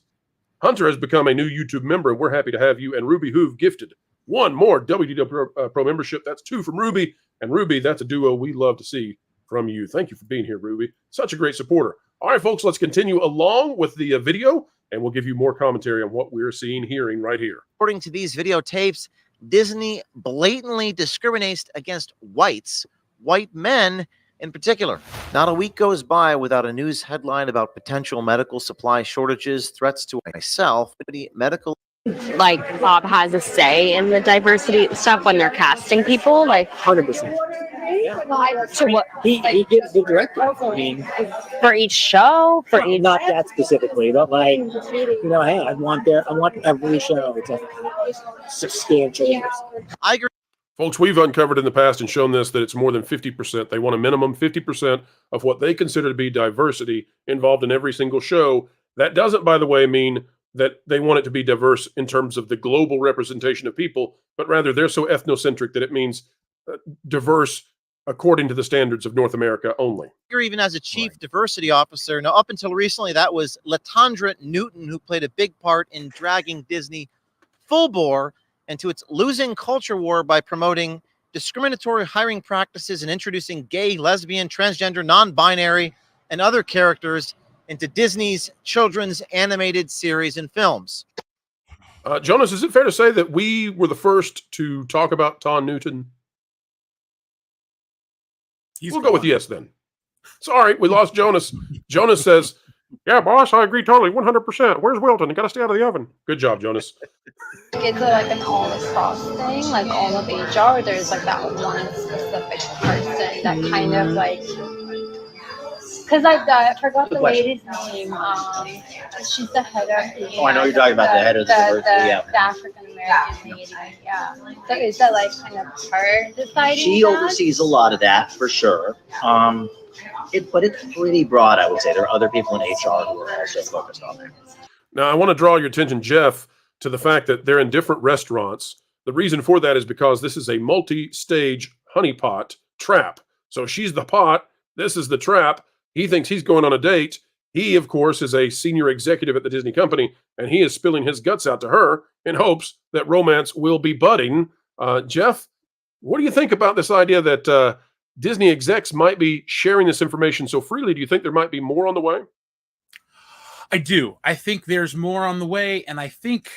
Hunter has become a new YouTube member, and we're happy to have you. And Ruby Hoove gifted 1 more WDW Pro membership. That's 2 from Ruby. And Ruby, that's a duo we love to see from you. Thank you for being here, Ruby. Such a great supporter. All right, folks, let's continue along with the video, and we'll give you more commentary on what we're seeing, hearing right here. According to these videotapes, Disney blatantly discriminates against whites, white men in particular. Not a week goes by without a news headline about potential medical supply shortages, threats to myself, medical. Like Bob has a say in the diversity stuff when they're casting people, like 100%. So what he gives the director. I mean, for each show, for each, not that specifically, but like, you know, hey, I want every show to have substantial. I agree. Folks, we've uncovered in the past and shown this that it's more than 50%. They want a minimum 50% of what they consider to be diversity involved in every single show. That doesn't, by the way, mean that they want it to be diverse in terms of the global representation of people, but rather they're so ethnocentric that it means diverse according to the standards of North America only. You're even as a chief diversity officer. Now, up until recently, that was Latondra Newton, who played a big part in dragging Disney full bore into its losing culture war by promoting discriminatory hiring practices and introducing gay, lesbian, transgender, non-binary, and other characters into Disney's children's animated series and films. Jonas, is it fair to say that we were the first to talk about Ton Newton? We'll go with yes then. Sorry, we lost Jonas. Jonas says, yeah, boss, I agree totally, 100%. Where's Wilton? You got to stay out of the oven. Good job, Jonas. It's like an all-across thing, like all of HR. There's like that one specific person that kind of like, because I forgot the lady's name. She's the head of the. Oh, I know you're talking about the head of the diversity. Yeah. The African American lady. Yeah. So is that like kind of her deciding? She oversees a lot of that for sure. But it's pretty broad, I would say. There are other people in HR who are also focused on that. Now, I want to draw your attention, Jeff, to the fact that they're in different restaurants. The reason for that is because this is a multi-stage honeypot trap. So she's the pot. This is the trap. He thinks he's going on a date. He, of course, is a senior executive at the Disney company, and he is spilling his guts out to her in hopes that romance will be budding. Jeff, what do you think about this idea that Disney execs might be sharing this information so freely? Do you think there might be more on the way? I do. I think there's more on the way, and I think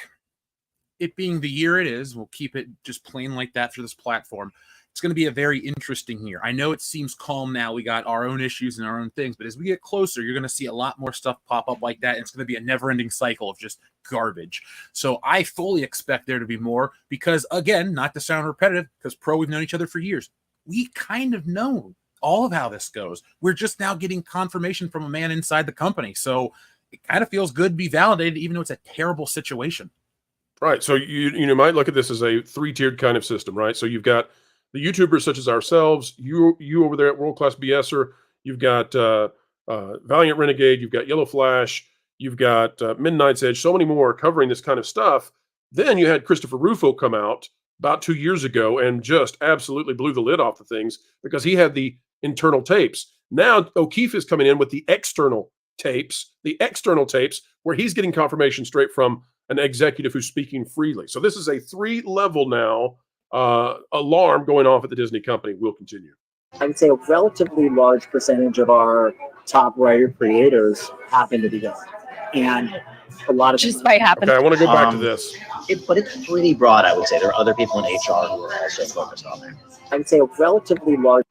it being the year it is, we'll keep it just plain like that through this platform. It's going to be a very interesting year. I know it seems calm now. We got our own issues and our own things, but as we get closer, you're going to see a lot more stuff pop up like that. And it's going to be a never-ending cycle of just garbage. So I fully expect there to be more because, again, not to sound repetitive, because Pro, we've known each other for years. We kind of know all of how this goes. We're just now getting confirmation from a man inside the company. So it kind of feels good to be validated, even though it's a terrible situation. Right. So you might look at this as a three-tiered kind of system, right? So you've got the YouTubers such as ourselves, you over there at World Class BSer, you've got Valiant Renegade, you've got Yellow Flash, you've got Midnight's Edge, so many more covering this kind of stuff. Then you had Christopher Rufo come out about 2 years ago and just absolutely blew the lid off the things because he had the internal tapes. Now O'Keefe is coming in with the external tapes where he's getting confirmation straight from an executive who's speaking freely. So this is a 3-level now alarm going off at the Disney company. Will continue. I would say a relatively large percentage of our top writer creators happen to be gay. And a lot of just by happen. Okay, I want to go back to this. But it's pretty broad, I would say. There are other people in HR who are also focused on that. I would say a relatively large.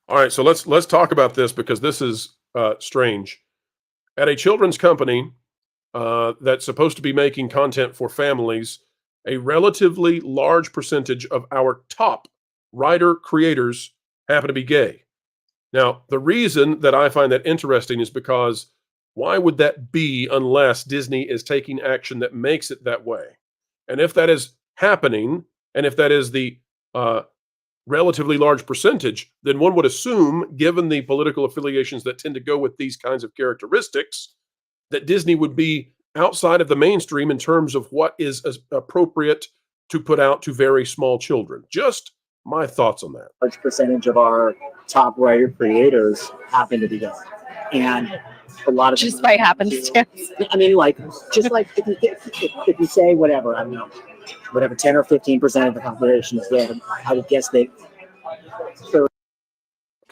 All right, so let's talk about this because this is strange. At a children's company that's supposed to be making content for families, a relatively large percentage of our top writer creators happen to be gay. Now, the reason that I find that interesting is because why would that be unless Disney is taking action that makes it that way? And if that is happening, and if that is the relatively large percentage, then one would assume, given the political affiliations that tend to go with these kinds of characteristics, that Disney would be outside of the mainstream in terms of what is appropriate to put out to very small children. Just my thoughts on that. Large percentage of our top writer creators happen to be gay. And a lot of just by happenstance. I mean, like, just like if you say whatever, I don't know, whatever 10 or 15% of the population is gay, I would guess they.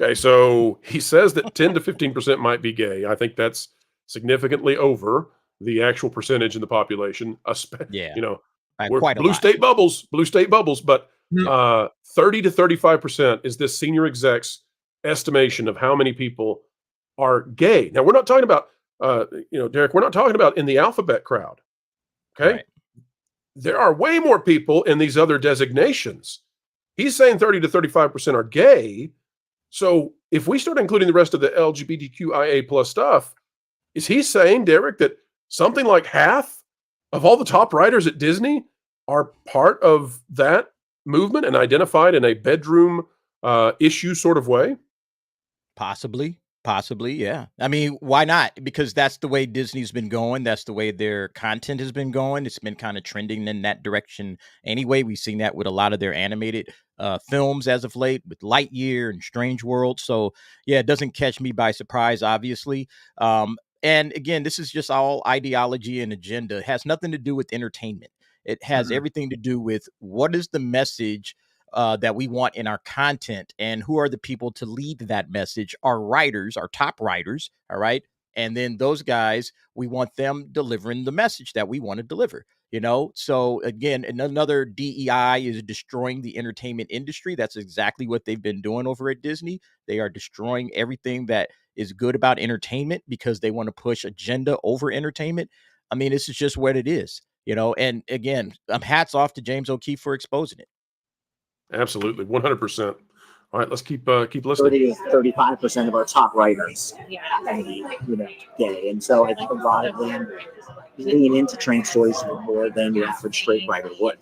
Okay, so he says that 10 to 15% might be gay. I think that's significantly over the actual percentage in the population. Yeah, you know, quite a blue lot. state bubbles, but 30 to 35% is this senior exec's estimation of how many people are gay. Now, we're not talking about, Derek, we're not talking about in the alphabet crowd. Okay. Right. There are way more people in these other designations. He's saying 30 to 35% are gay. So if we start including the rest of the LGBTQIA plus stuff, is he saying, Derek, that something like half of all the top writers at Disney are part of that movement and identified in a bedroom issue sort of way? Possibly, yeah. I mean, why not? Because that's the way Disney's been going. That's the way their content has been going. It's been kind of trending in that direction anyway. We've seen that with a lot of their animated films as of late, with Lightyear and Strange World. So, yeah, it doesn't catch me by surprise, obviously. And again, this is just all ideology and agenda. It has nothing to do with entertainment. It has everything to do with what is the message that we want in our content, and who are the people to lead that message? Our writers, our top writers, all right? And then those guys, we want them delivering the message that we want to deliver, you know? So again, another DEI is destroying the entertainment industry. That's exactly what they've been doing over at Disney. They are destroying everything that is good about entertainment because they want to push agenda over entertainment. I mean, this is just what it is, you know? And again, hats off to James O'Keefe for exposing it. Absolutely, 100%. All right, let's keep listening. 35% of our top writers, gay, and so I think a lot of them lean into trans stories more than the average straight writer would.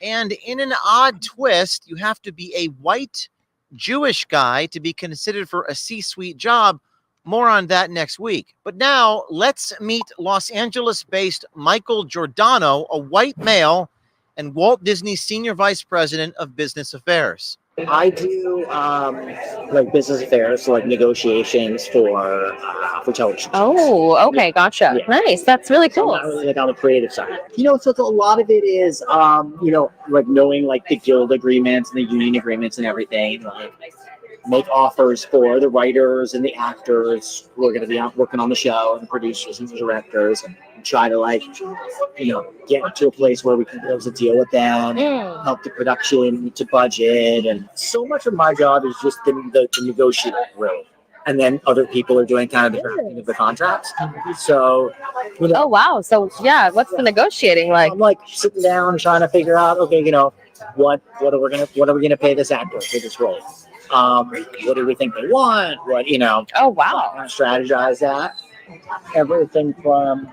And in an odd twist, you have to be a white Jewish guy to be considered for a C-suite job. More on that next week. But now let's meet Los Angeles-based Michael Giordano, a white male and Walt Disney's Senior Vice President of Business Affairs. I do like business affairs, so like negotiations for television. Oh, okay, gotcha. Yeah. Nice. That's really cool. Not really like on the creative side. So a lot of it is, like knowing like the guild agreements and the union agreements and everything. Like make offers for the writers and the actors who are going to be out working on the show, and the producers and the directors, and try to get to a place where we can be able to deal with them, help the production to budget. And so much of my job is just the negotiating really. And then other people are doing kind of the drafting of the contracts. So, oh wow. So yeah, what's the negotiating like? I'm like sitting down and trying to figure out, okay, what are we gonna pay this actor for this role? What do we think they want? Oh wow. Strategize that. Everything from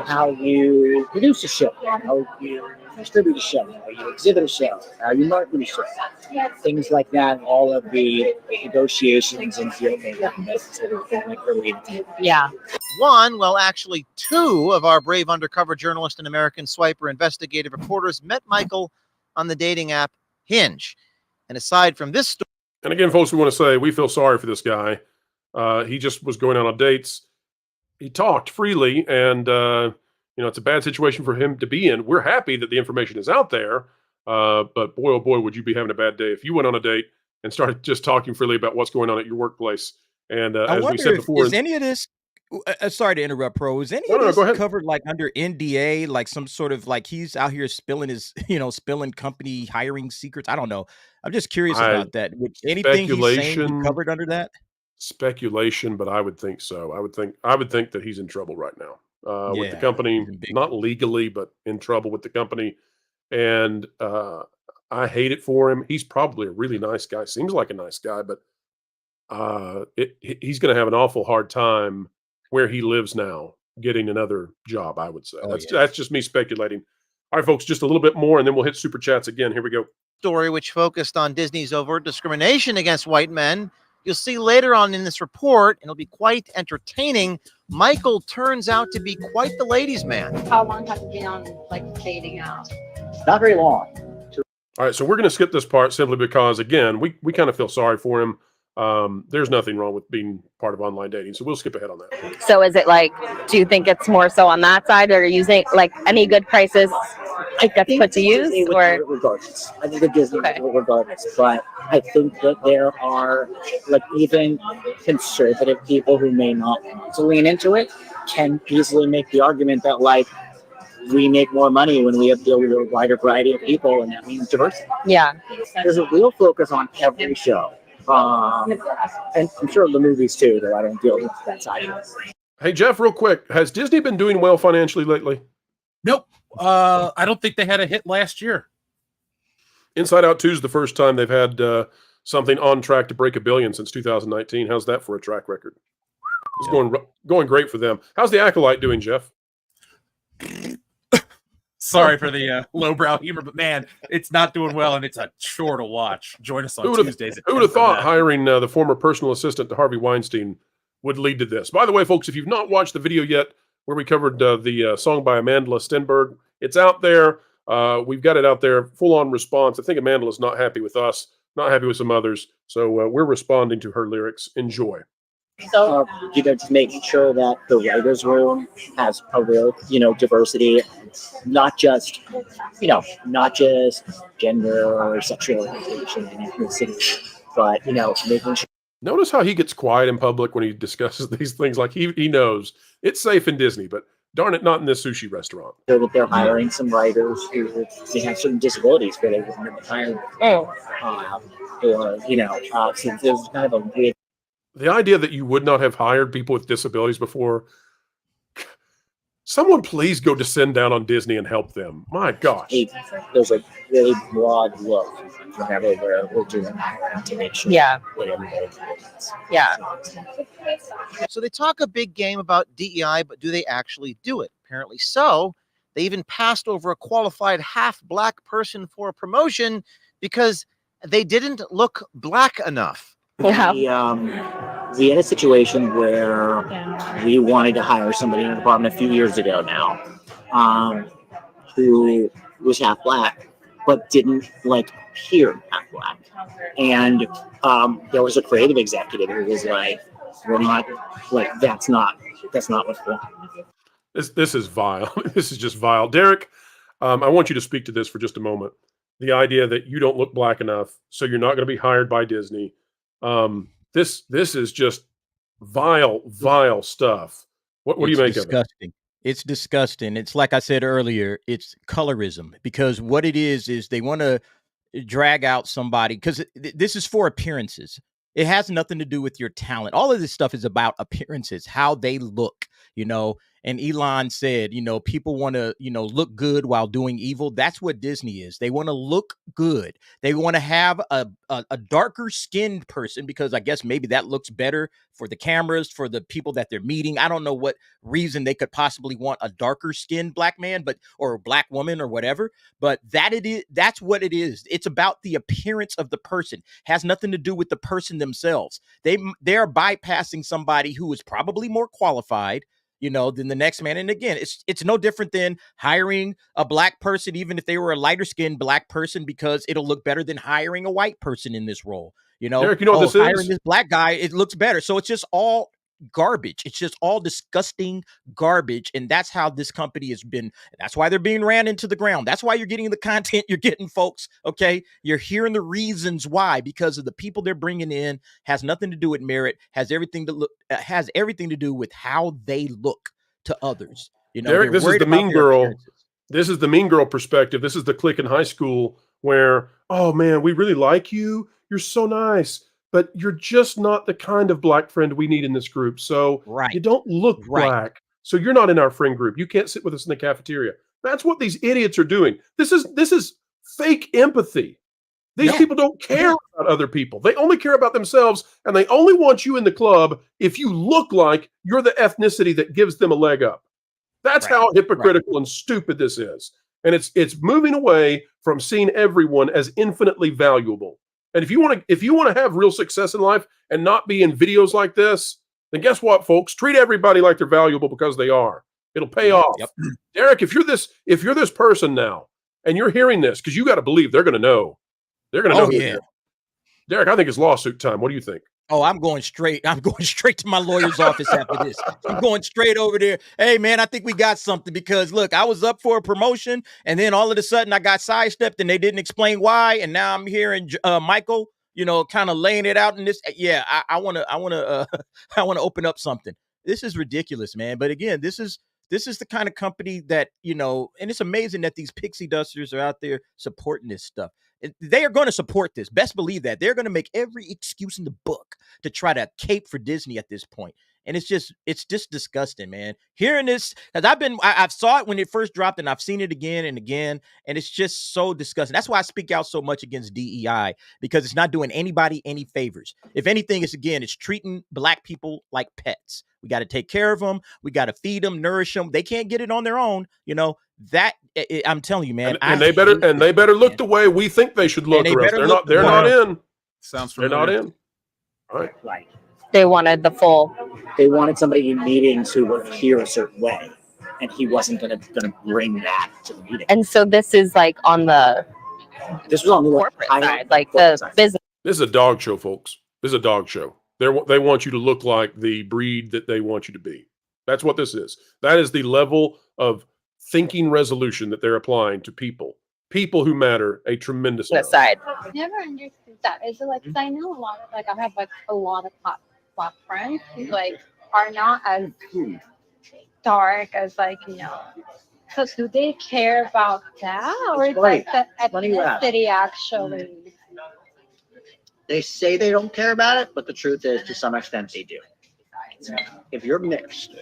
how you produce a show, how you distribute a show, how you exhibit a show, how you market a show, things like that. All of the negotiations and deal making that's related to it. Yeah. One, well, actually two of our brave undercover journalist and American Swiper investigative reporters met Michael on the dating app Hinge. And aside from this story, and again, folks, we want to say we feel sorry for this guy. He just was going out on dates. He talked freely, and it's a bad situation for him to be in. We're happy that the information is out there, but boy, oh boy, would you be having a bad day if you went on a date and started just talking freely about what's going on at your workplace. And as we said before, is any of this? Sorry to interrupt, Pro. Is any of this covered like under NDA, like some sort of like he's out here spilling his, spilling company hiring secrets? I don't know. I'm just curious about that. Would anything he's saying be covered under that? Speculation, but I would think so. I would think that he's in trouble right now with the company, not legally, but in trouble with the company. And I hate it for him. He's probably a really nice guy. Seems like a nice guy, but he's going to have an awful hard time where he lives now getting another job, I would say. That's just me speculating. All right, folks, just a little bit more, and then we'll hit Super Chats again. Here we go. Story which focused on Disney's overt discrimination against white men. You'll see later on in this report, and it'll be quite entertaining. Michael turns out to be quite the ladies' man. How long have you been on dating out? Not very long. All right, so we're going to skip this part simply because, again, we kind of feel sorry for him. There's nothing wrong with being part of online dating, so we'll skip ahead on that. So is it do you think it's more so on that side, or are you using any good prices that's put to use, or regardless? I think the Disney regardless, but I think that there are even conservative people who may not want to lean into it can easily make the argument that we make more money when we deal with a wider variety of people, and that means diversity. Yeah, there's a real focus on every show. And I'm sure the movies too, though I don't deal with that side of it. Hey, Jeff, real quick, has Disney been doing well financially lately? Nope. I don't think they had a hit last year. Inside Out 2 is the first time they've had something on track to break $1 billion since 2019. How's that for a track record? It's going great for them. How's The Acolyte doing, Jeff? Sorry for the lowbrow humor, but man, it's not doing well, and it's a chore to watch. Join us on Tuesdays. Who would have thought hiring the former personal assistant to Harvey Weinstein would lead to this? By the way, folks, if you've not watched the video yet, where we covered the song by Amanda Stenberg, it's out there. We've got it out there, full-on response. I think Amanda's not happy with us, not happy with some others, so we're responding to her lyrics. Enjoy. So, just making sure that the writers' room has a real, diversity, not just gender or sexual orientation and ethnicity, but, making sure. Notice how he gets quiet in public when he discusses these things. Like he knows it's safe in Disney, but darn it, not in this sushi restaurant. So that they're hiring some writers who they have certain disabilities where they wouldn't have hired. So there's kind of a weird. The idea that you would not have hired people with disabilities before, someone please go descend down on Disney and help them. My gosh. There's a really broad look whenever we're doing to make sure. Yeah. That everybody gets. Yeah. So they talk a big game about DEI, but do they actually do it? Apparently so. They even passed over a qualified half-black person for a promotion because they didn't look black enough. Yeah. We had a situation where we wanted to hire somebody in the department a few years ago now, who was half black, but didn't appear half black. And there was a creative executive who was like, "We're not that's not what's going on." This is vile. This is just vile. Derek, I want you to speak to this for just a moment. The idea that you don't look black enough, so you're not going to be hired by Disney. This is just vile stuff. What do you make of it? It's disgusting. It's like I said earlier, it's colorism, because what it is they want to drag out somebody because this is for appearances. It has nothing to do with your talent. All of this stuff is about appearances, how they look, And Elon said, people want to, look good while doing evil. That's what Disney is. They want to look good. They want to have a darker skinned person because I guess maybe that looks better for the cameras, for the people that they're meeting. I don't know what reason they could possibly want a darker skinned black man, or a black woman or whatever. But that's what it is. It's about the appearance of the person. Has nothing to do with the person themselves. They're bypassing somebody who is probably more qualified, than the next man. And again, it's no different than hiring a black person, even if they were a lighter skinned black person, because it'll look better than hiring a white person in this role. Derek, you know what this hiring is? This black guy, it looks better. So it's just all garbage. It's just all disgusting garbage. And that's how this company has been. That's why they're being ran into the ground. That's why you're getting the content you're getting, folks. Okay. You're hearing the reasons why, because of the people they're bringing in. Has nothing to do with merit, has everything to do with how they look to others. Derek, this is the mean girl. This is the mean girl perspective. This is the clique in high school where, oh man, we really like you. You're so nice. But you're just not the kind of black friend we need in this group. So you don't look black. So you're not in our friend group. You can't sit with us in the cafeteria. That's what these idiots are doing. This is fake empathy. These people don't care about other people. They only care about themselves, and they only want you in the club if you look like you're the ethnicity that gives them a leg up. That's how hypocritical and stupid this is. And it's moving away from seeing everyone as infinitely valuable. And if you want to have real success in life and not be in videos like this, then guess what, folks? Treat everybody like they're valuable because they are. It'll pay off. Yep. Derek, if you're this person now and you're hearing this, because you got to believe they're going to know. They're going to know. Yeah. Derek, I think it's lawsuit time. What do you think? Oh, I'm going straight to my lawyer's office after this. I'm going straight over there. Hey, man, I think we got something because, look, I was up for a promotion, and then all of a sudden I got sidestepped, and they didn't explain why, and now I'm hearing Michael, kind of laying it out in this. Yeah, I want to open up something. This is ridiculous, man. But again, this is the kind of company that, and it's amazing that these pixie dusters are out there supporting this stuff. They are going to support this. Best believe that. They're going to make every excuse in the book to try to cape for Disney at this point. And it's just disgusting, man. Hearing this, because I've saw it when it first dropped, and I've seen it again and again, and it's just so disgusting. That's why I speak out so much against DEI, because it's not doing anybody any favors. If anything, it's treating black people like pets, We got to take care of them. We got to feed them, nourish them. They can't get it on their own. That I'm telling you, man. And they better look the way we think they should look, or else they're not in. Sounds they're familiar. not in. All right. Right. They wanted the full. They wanted somebody in meetings who would appear a certain way, and he wasn't gonna bring that to the meeting. And so this is like on the. This was on the corporate side, like the business. This is a dog show, folks. This is a dog show. They want you to look like the breed that they want you to be. That's what this is. That is the level of thinking resolution that they're applying to people who matter a tremendous amount. Side. Never understood that. Is it like, 'cause I know a lot of, like, I have like a lot of black friends who like are not as dark as, like, so do they care about that, or it's like the ethnicity actually? They say they don't care about it, but the truth is, to some extent, they do. If you're mixed,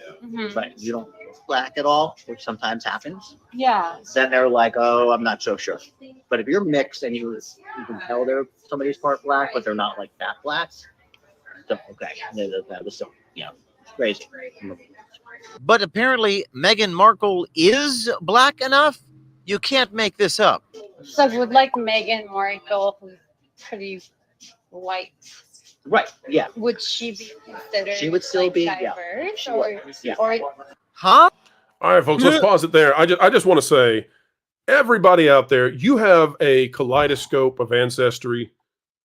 but you don't look black at all, which sometimes happens, Yeah. then they're like, "Oh, I'm not so sure." But if you're mixed and you can tell they're somebody's part black, but they're not like that blacks, so, okay, that was so crazy. But apparently, Meghan Markle is black enough. You can't make this up. So would like Meghan Markle, who's pretty white, Right? Yeah. would she be considered? She would still like, be, diverse, Yeah. or Huh? All right, folks, let's pause it there. I just want to say, everybody out there, you have a kaleidoscope of ancestry,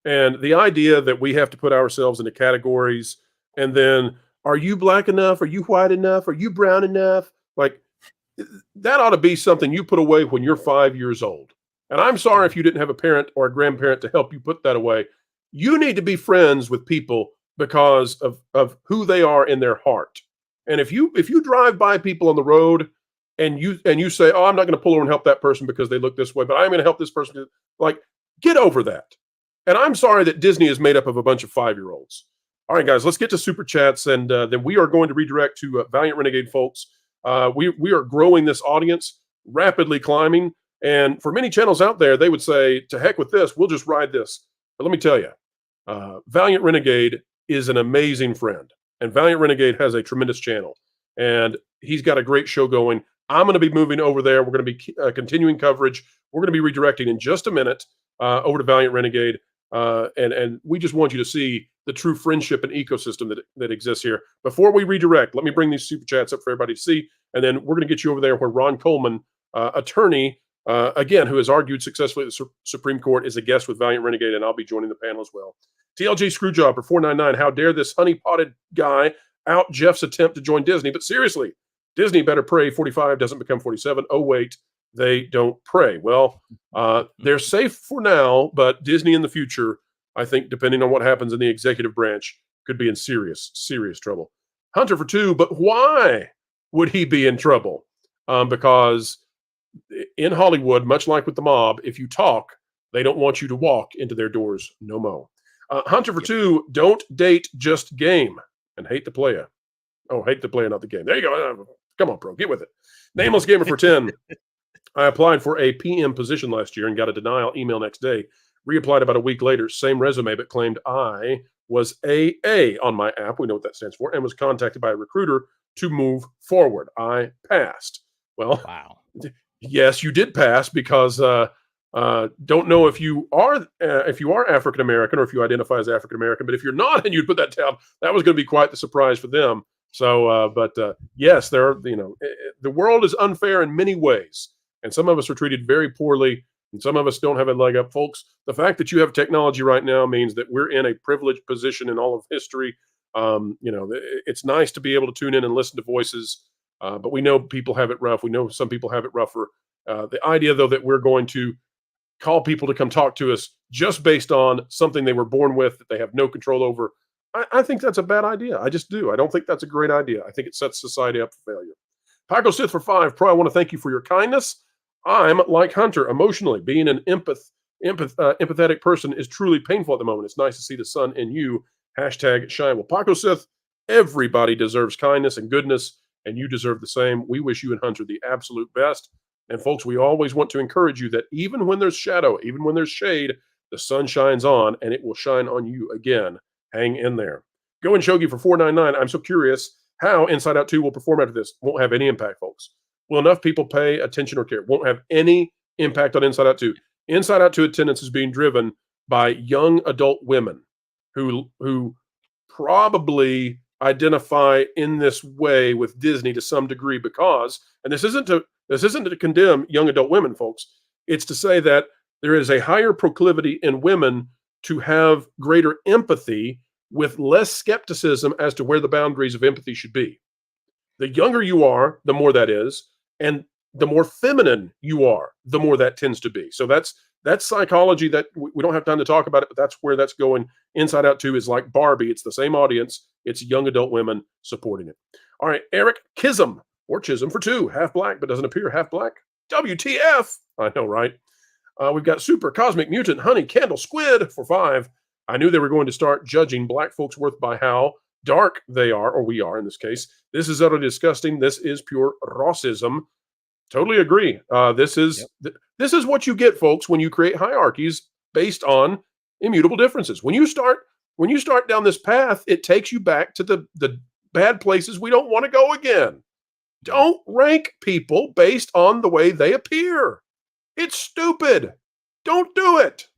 and the idea that we have to put ourselves into categories, and then, are you black enough? Are you white enough? Are you brown enough? Like, that ought to be something you put away when you're 5 years old. And I'm sorry if you didn't have a parent or a grandparent to help you put that away. You need to be friends with people because of who they are in their heart. And if you drive by people on the road and you say, "Oh, I'm not going to pull over and help that person because they look this way, but I'm going to help this person," like, get over that. And I'm sorry that Disney is made up of a bunch of 5-year-olds. All right, guys, let's get to super chats, and then we are going to redirect to Valiant Renegade folks. We are growing this audience, rapidly climbing, and for many channels out there, they would say, "To heck with this, we'll just ride this." But let me tell you, Valiant Renegade is an amazing friend, and Valiant Renegade has a tremendous channel, and he's got a great show going. I'm going to be moving over there. We're going to be continuing coverage. We're going to be redirecting in just a minute over to Valiant Renegade, and we just want you to see the true friendship and ecosystem that exists here. Before we redirect, let me bring these super chats up for everybody to see, and then we're going to get you over there where Ron Coleman, attorney, again, who has argued successfully at the Supreme Court, is a guest with Valiant Renegade, and I'll be joining the panel as well. TLG Screwjobber 499, how dare this honey-potted guy out Jeff's attempt to join Disney? But seriously, Disney better pray 45 doesn't become 47. Oh, wait, they don't pray. Well, they're safe for now, but Disney in the future, I think, depending on what happens in the executive branch, could be in serious, serious trouble. Hunter for 2, but why would he be in trouble? Because in Hollywood, much like with the mob, if you talk, they don't want you to walk into their doors no more. Hunter for 2, don't date, just game, and hate the player. Oh, hate the player, not the game. There you go. Come on, bro, get with it. Nameless Gamer for 10. I applied for a PM position last year and got a denial email next day. Reapplied about a week later, same resume, but claimed I was AA on my app. We know what that stands for, and was contacted by a recruiter to move forward. I passed. Well, wow. Yes, you did pass because don't know if you are African American or if you identify as African American, but if you're not and you'd put that down, that was going to be quite the surprise for them. So, yes, there are, the world is unfair in many ways, and some of us are treated very poorly, and some of us don't have a leg up. Folks, the fact that you have technology right now means that we're in a privileged position in all of history. It's nice to be able to tune in and listen to voices, but we know people have it rough. We know some people have it rougher. The idea, though, that we're going to call people to come talk to us just based on something they were born with that they have no control over, I think that's a bad idea. I just do. I don't think that's a great idea. I think it sets society up for failure. Paco Sith for 5. Pro, I want to thank you for your kindness. I'm like Hunter emotionally. Being an empathetic person is truly painful at the moment. It's nice to see the sun in you. #shine. Well, Paco Sith, everybody deserves kindness and goodness, and you deserve the same. We wish you and Hunter the absolute best. And folks, we always want to encourage you that even when there's shadow, even when there's shade, the sun shines on, and it will shine on you again. Hang in there. Go and Shogi for 499. I'm so curious. How Inside Out 2 will perform after this won't have any impact, folks. Will enough people pay attention or care? Won't have any impact on Inside Out 2. Inside Out 2 attendance is being driven by young adult women who probably identify in this way with Disney to some degree because, and this isn't to condemn young adult women, folks. It's to say that there is a higher proclivity in women to have greater empathy with less skepticism as to where the boundaries of empathy should be. The younger you are, the more that is, and the more feminine you are, the more that tends to be. So that's psychology that we don't have time to talk about it, but that's where that's going. Inside Out 2 is like Barbie. It's the same audience. It's young adult women supporting it. All right, Eric Chisholm, or Chisholm for 2, half black, but doesn't appear half black. WTF? I know, right? We've got Super Cosmic Mutant Honey Candle Squid for 5. I knew they were going to start judging black folks' worth by how dark they are, or we are in this case. This is utterly disgusting. This is pure racism. Totally agree. This is what you get, folks, when you create hierarchies based on immutable differences. When you start down this path, it takes you back to the bad places we don't want to go again. Don't rank people based on the way they appear. It's stupid. Don't do it.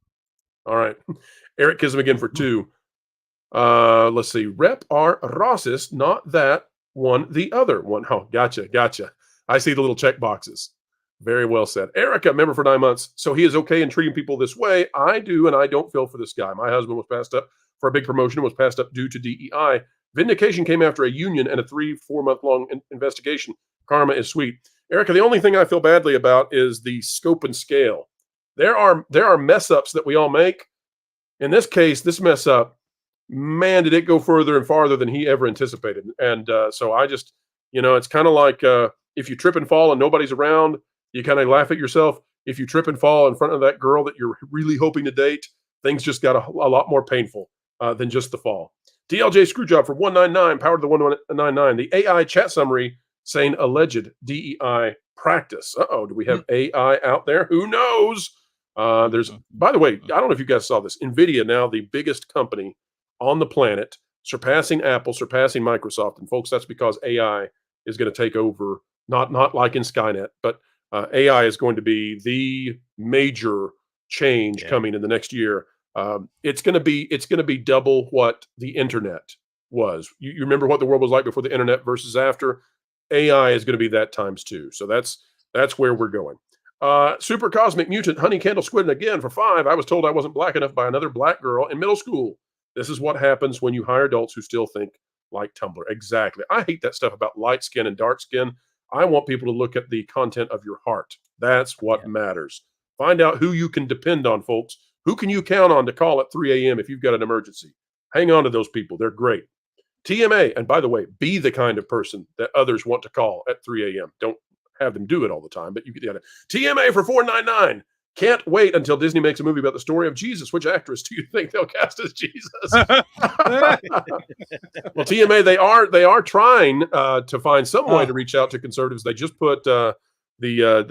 All right. Eric Chisholm again for 2. Let's see. Rep are racist, not that one, the other one. Oh, gotcha. I see the little check boxes. Very well said. Erica, member for 9 months. So he is okay in treating people this way. I do, and I don't feel for this guy. My husband was passed up for a big promotion and was passed up due to DEI. Vindication came after a union and a 3-4 month long investigation. Karma is sweet. Erica, the only thing I feel badly about is the scope and scale. There are mess ups that we all make. In this case, this mess up, man, did it go further and farther than he ever anticipated. And so I just, it's kind of like if you trip and fall and nobody's around, you kind of laugh at yourself. If you trip and fall in front of that girl that you're really hoping to date, things just got a lot more painful than just the fall. DLJ Screwjob for 199, power to the 199. The AI chat summary saying alleged DEI practice. Uh-oh, do we have AI out there? Who knows? There's, by the way, I don't know if you guys saw this. NVIDIA now the biggest company on the planet, surpassing Apple, surpassing Microsoft. And folks, that's because AI is going to take over, not like in Skynet, but AI is going to be the major change coming in the next year. It's going to be double what the internet was. You remember what the world was like before the internet versus after? AI is going to be that times 2. So that's where we're going. Super Cosmic Mutant Honey Candle Squid again for 5. I was told I wasn't black enough by another black girl in middle school. This is what happens when you hire adults who still think like Tumblr. Exactly. I hate that stuff about light skin and dark skin. I want people to look at the content of your heart. That's what matters. Find out who you can depend on, folks. Who can you count on to call at 3 a.m. if you've got an emergency? Hang on to those people. They're great. TMA, and by the way, be the kind of person that others want to call at 3 a.m. Don't have them do it all the time, but you get it. TMA for 499. Can't wait until Disney makes a movie about the story of Jesus. Which actress do you think they'll cast as Jesus? Well, TMA, they are trying to find some way to reach out to conservatives. They just put the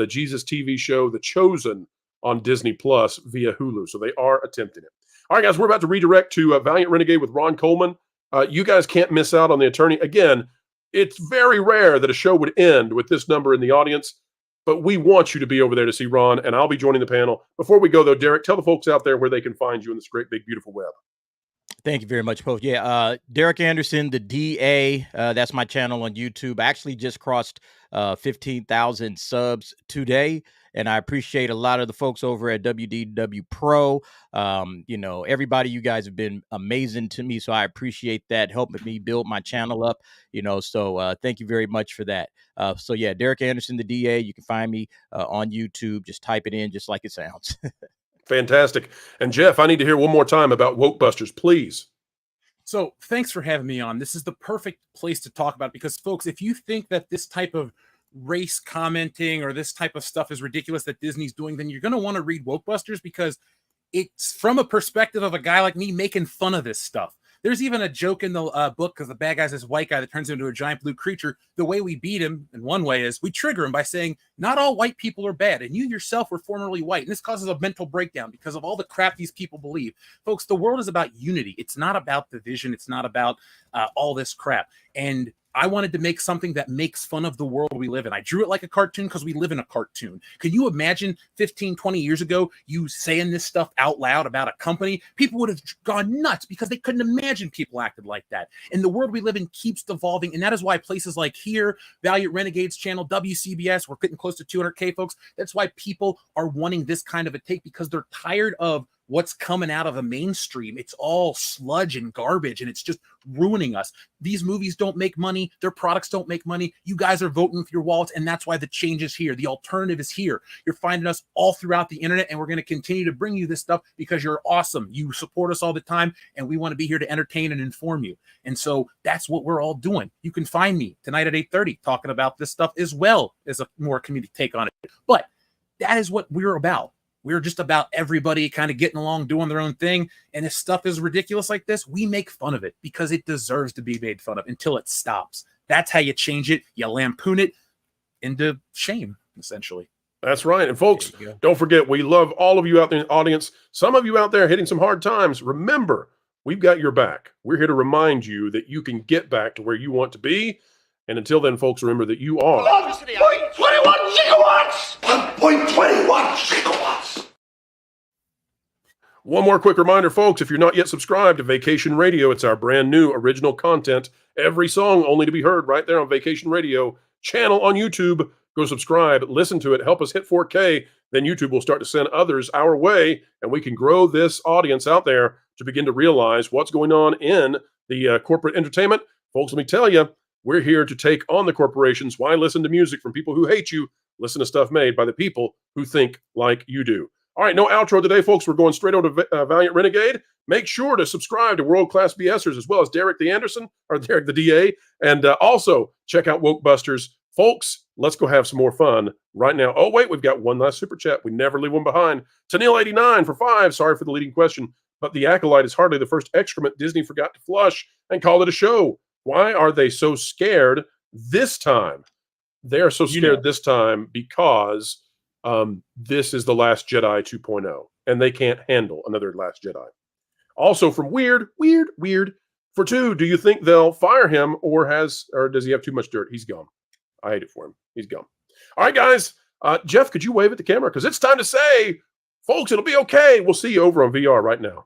Jesus TV show, The Chosen, on Disney Plus via Hulu. So they are attempting it. All right, guys, we're about to redirect to Valiant Renegade with Ron Coleman. You guys can't miss out on the attorney. Again, it's very rare that a show would end with this number in the audience, but we want you to be over there to see Ron, and I'll be joining the panel. Before we go, though, Derek, tell the folks out there where they can find you in this great, big, beautiful web. Thank you very much, Post. Yeah, Derek Anderson, the DA. That's my channel on YouTube. I actually just crossed 15,000 subs today, and I appreciate a lot of the folks over at WDW Pro. Everybody, you guys have been amazing to me, so I appreciate that, helping me build my channel up. So thank you very much for that. So yeah, Derek Anderson, the DA. You can find me on YouTube. Just type it in, just like it sounds. Fantastic. And Jeff, I need to hear one more time about Woke Busters, please. So thanks for having me on. This is the perfect place to talk about it because, folks, if you think that this type of race commenting or this type of stuff is ridiculous that Disney's doing, then you're going to want to read Woke Busters because it's from a perspective of a guy like me making fun of this stuff. There's even a joke in the book because the bad guy's this white guy that turns into a giant blue creature. The way we beat him in one way is we trigger him by saying, not all white people are bad. And you yourself were formerly white. And this causes a mental breakdown because of all the crap these people believe. Folks, the world is about unity. It's not about division. It's not about all this crap. And I wanted to make something that makes fun of the world we live in. I drew it like a cartoon because we live in a cartoon. Could you imagine 15, 20 years ago, you saying this stuff out loud about a company? People would have gone nuts because they couldn't imagine people acted like that. And the world we live in keeps evolving. And that is why places like here, Valiant Renegades channel, WCBS, we're getting close to 200K, folks. That's why people are wanting this kind of a take, because they're tired of what's coming out of the mainstream. It's all sludge and garbage, and it's just ruining us. These movies don't make money. Their products don't make money. You guys are voting with your wallets, and that's why the change is here. The alternative is here. You're finding us all throughout the internet, and we're going to continue to bring you this stuff because you're awesome. You support us all the time, and we want to be here to entertain and inform you. And so that's what we're all doing. You can find me tonight at 8:30 talking about this stuff as well as a more community take on it. But that is what we're about. We're just about everybody kind of getting along, doing their own thing. And if stuff is ridiculous like this, we make fun of it because it deserves to be made fun of until it stops. That's how you change it. You lampoon it into shame, essentially. That's right. And folks, don't forget, we love all of you out there in the audience. Some of you out there hitting some hard times. Remember, we've got your back. We're here to remind you that you can get back to where you want to be. And until then, folks, remember that you are 1.21 gigawatts! 1.21 gigawatts! One more quick reminder, folks, if you're not yet subscribed to Vacation Radio, it's our brand new original content. Every song only to be heard right there on Vacation Radio channel on YouTube. Go subscribe, listen to it, help us hit 4K. Then YouTube will start to send others our way, and we can grow this audience out there to begin to realize what's going on in the corporate entertainment. Folks, let me tell you, we're here to take on the corporations. Why listen to music from people who hate you? Listen to stuff made by the people who think like you do. All right, no outro today, folks. We're going straight over to Valiant Renegade. Make sure to subscribe to World Class BSers as well as Derek the Anderson, or Derek the DA. And also check out Woke Busters. Folks, let's go have some more fun right now. Oh, wait, we've got one last super chat. We never leave one behind. Tanil89 for 5. Sorry for the leading question, but the Acolyte is hardly the first excrement Disney forgot to flush and called it a show. Why are they so scared this time? They are so scared this time because this is the Last Jedi 2.0, and they can't handle another Last Jedi. Also from Weird for 2, do you think they'll fire him or does he have too much dirt? He's gone. I hate it for him. He's gone. All right, guys. Jeff, could you wave at the camera? Because it's time to say, folks, it'll be okay. We'll see you over on VR right now.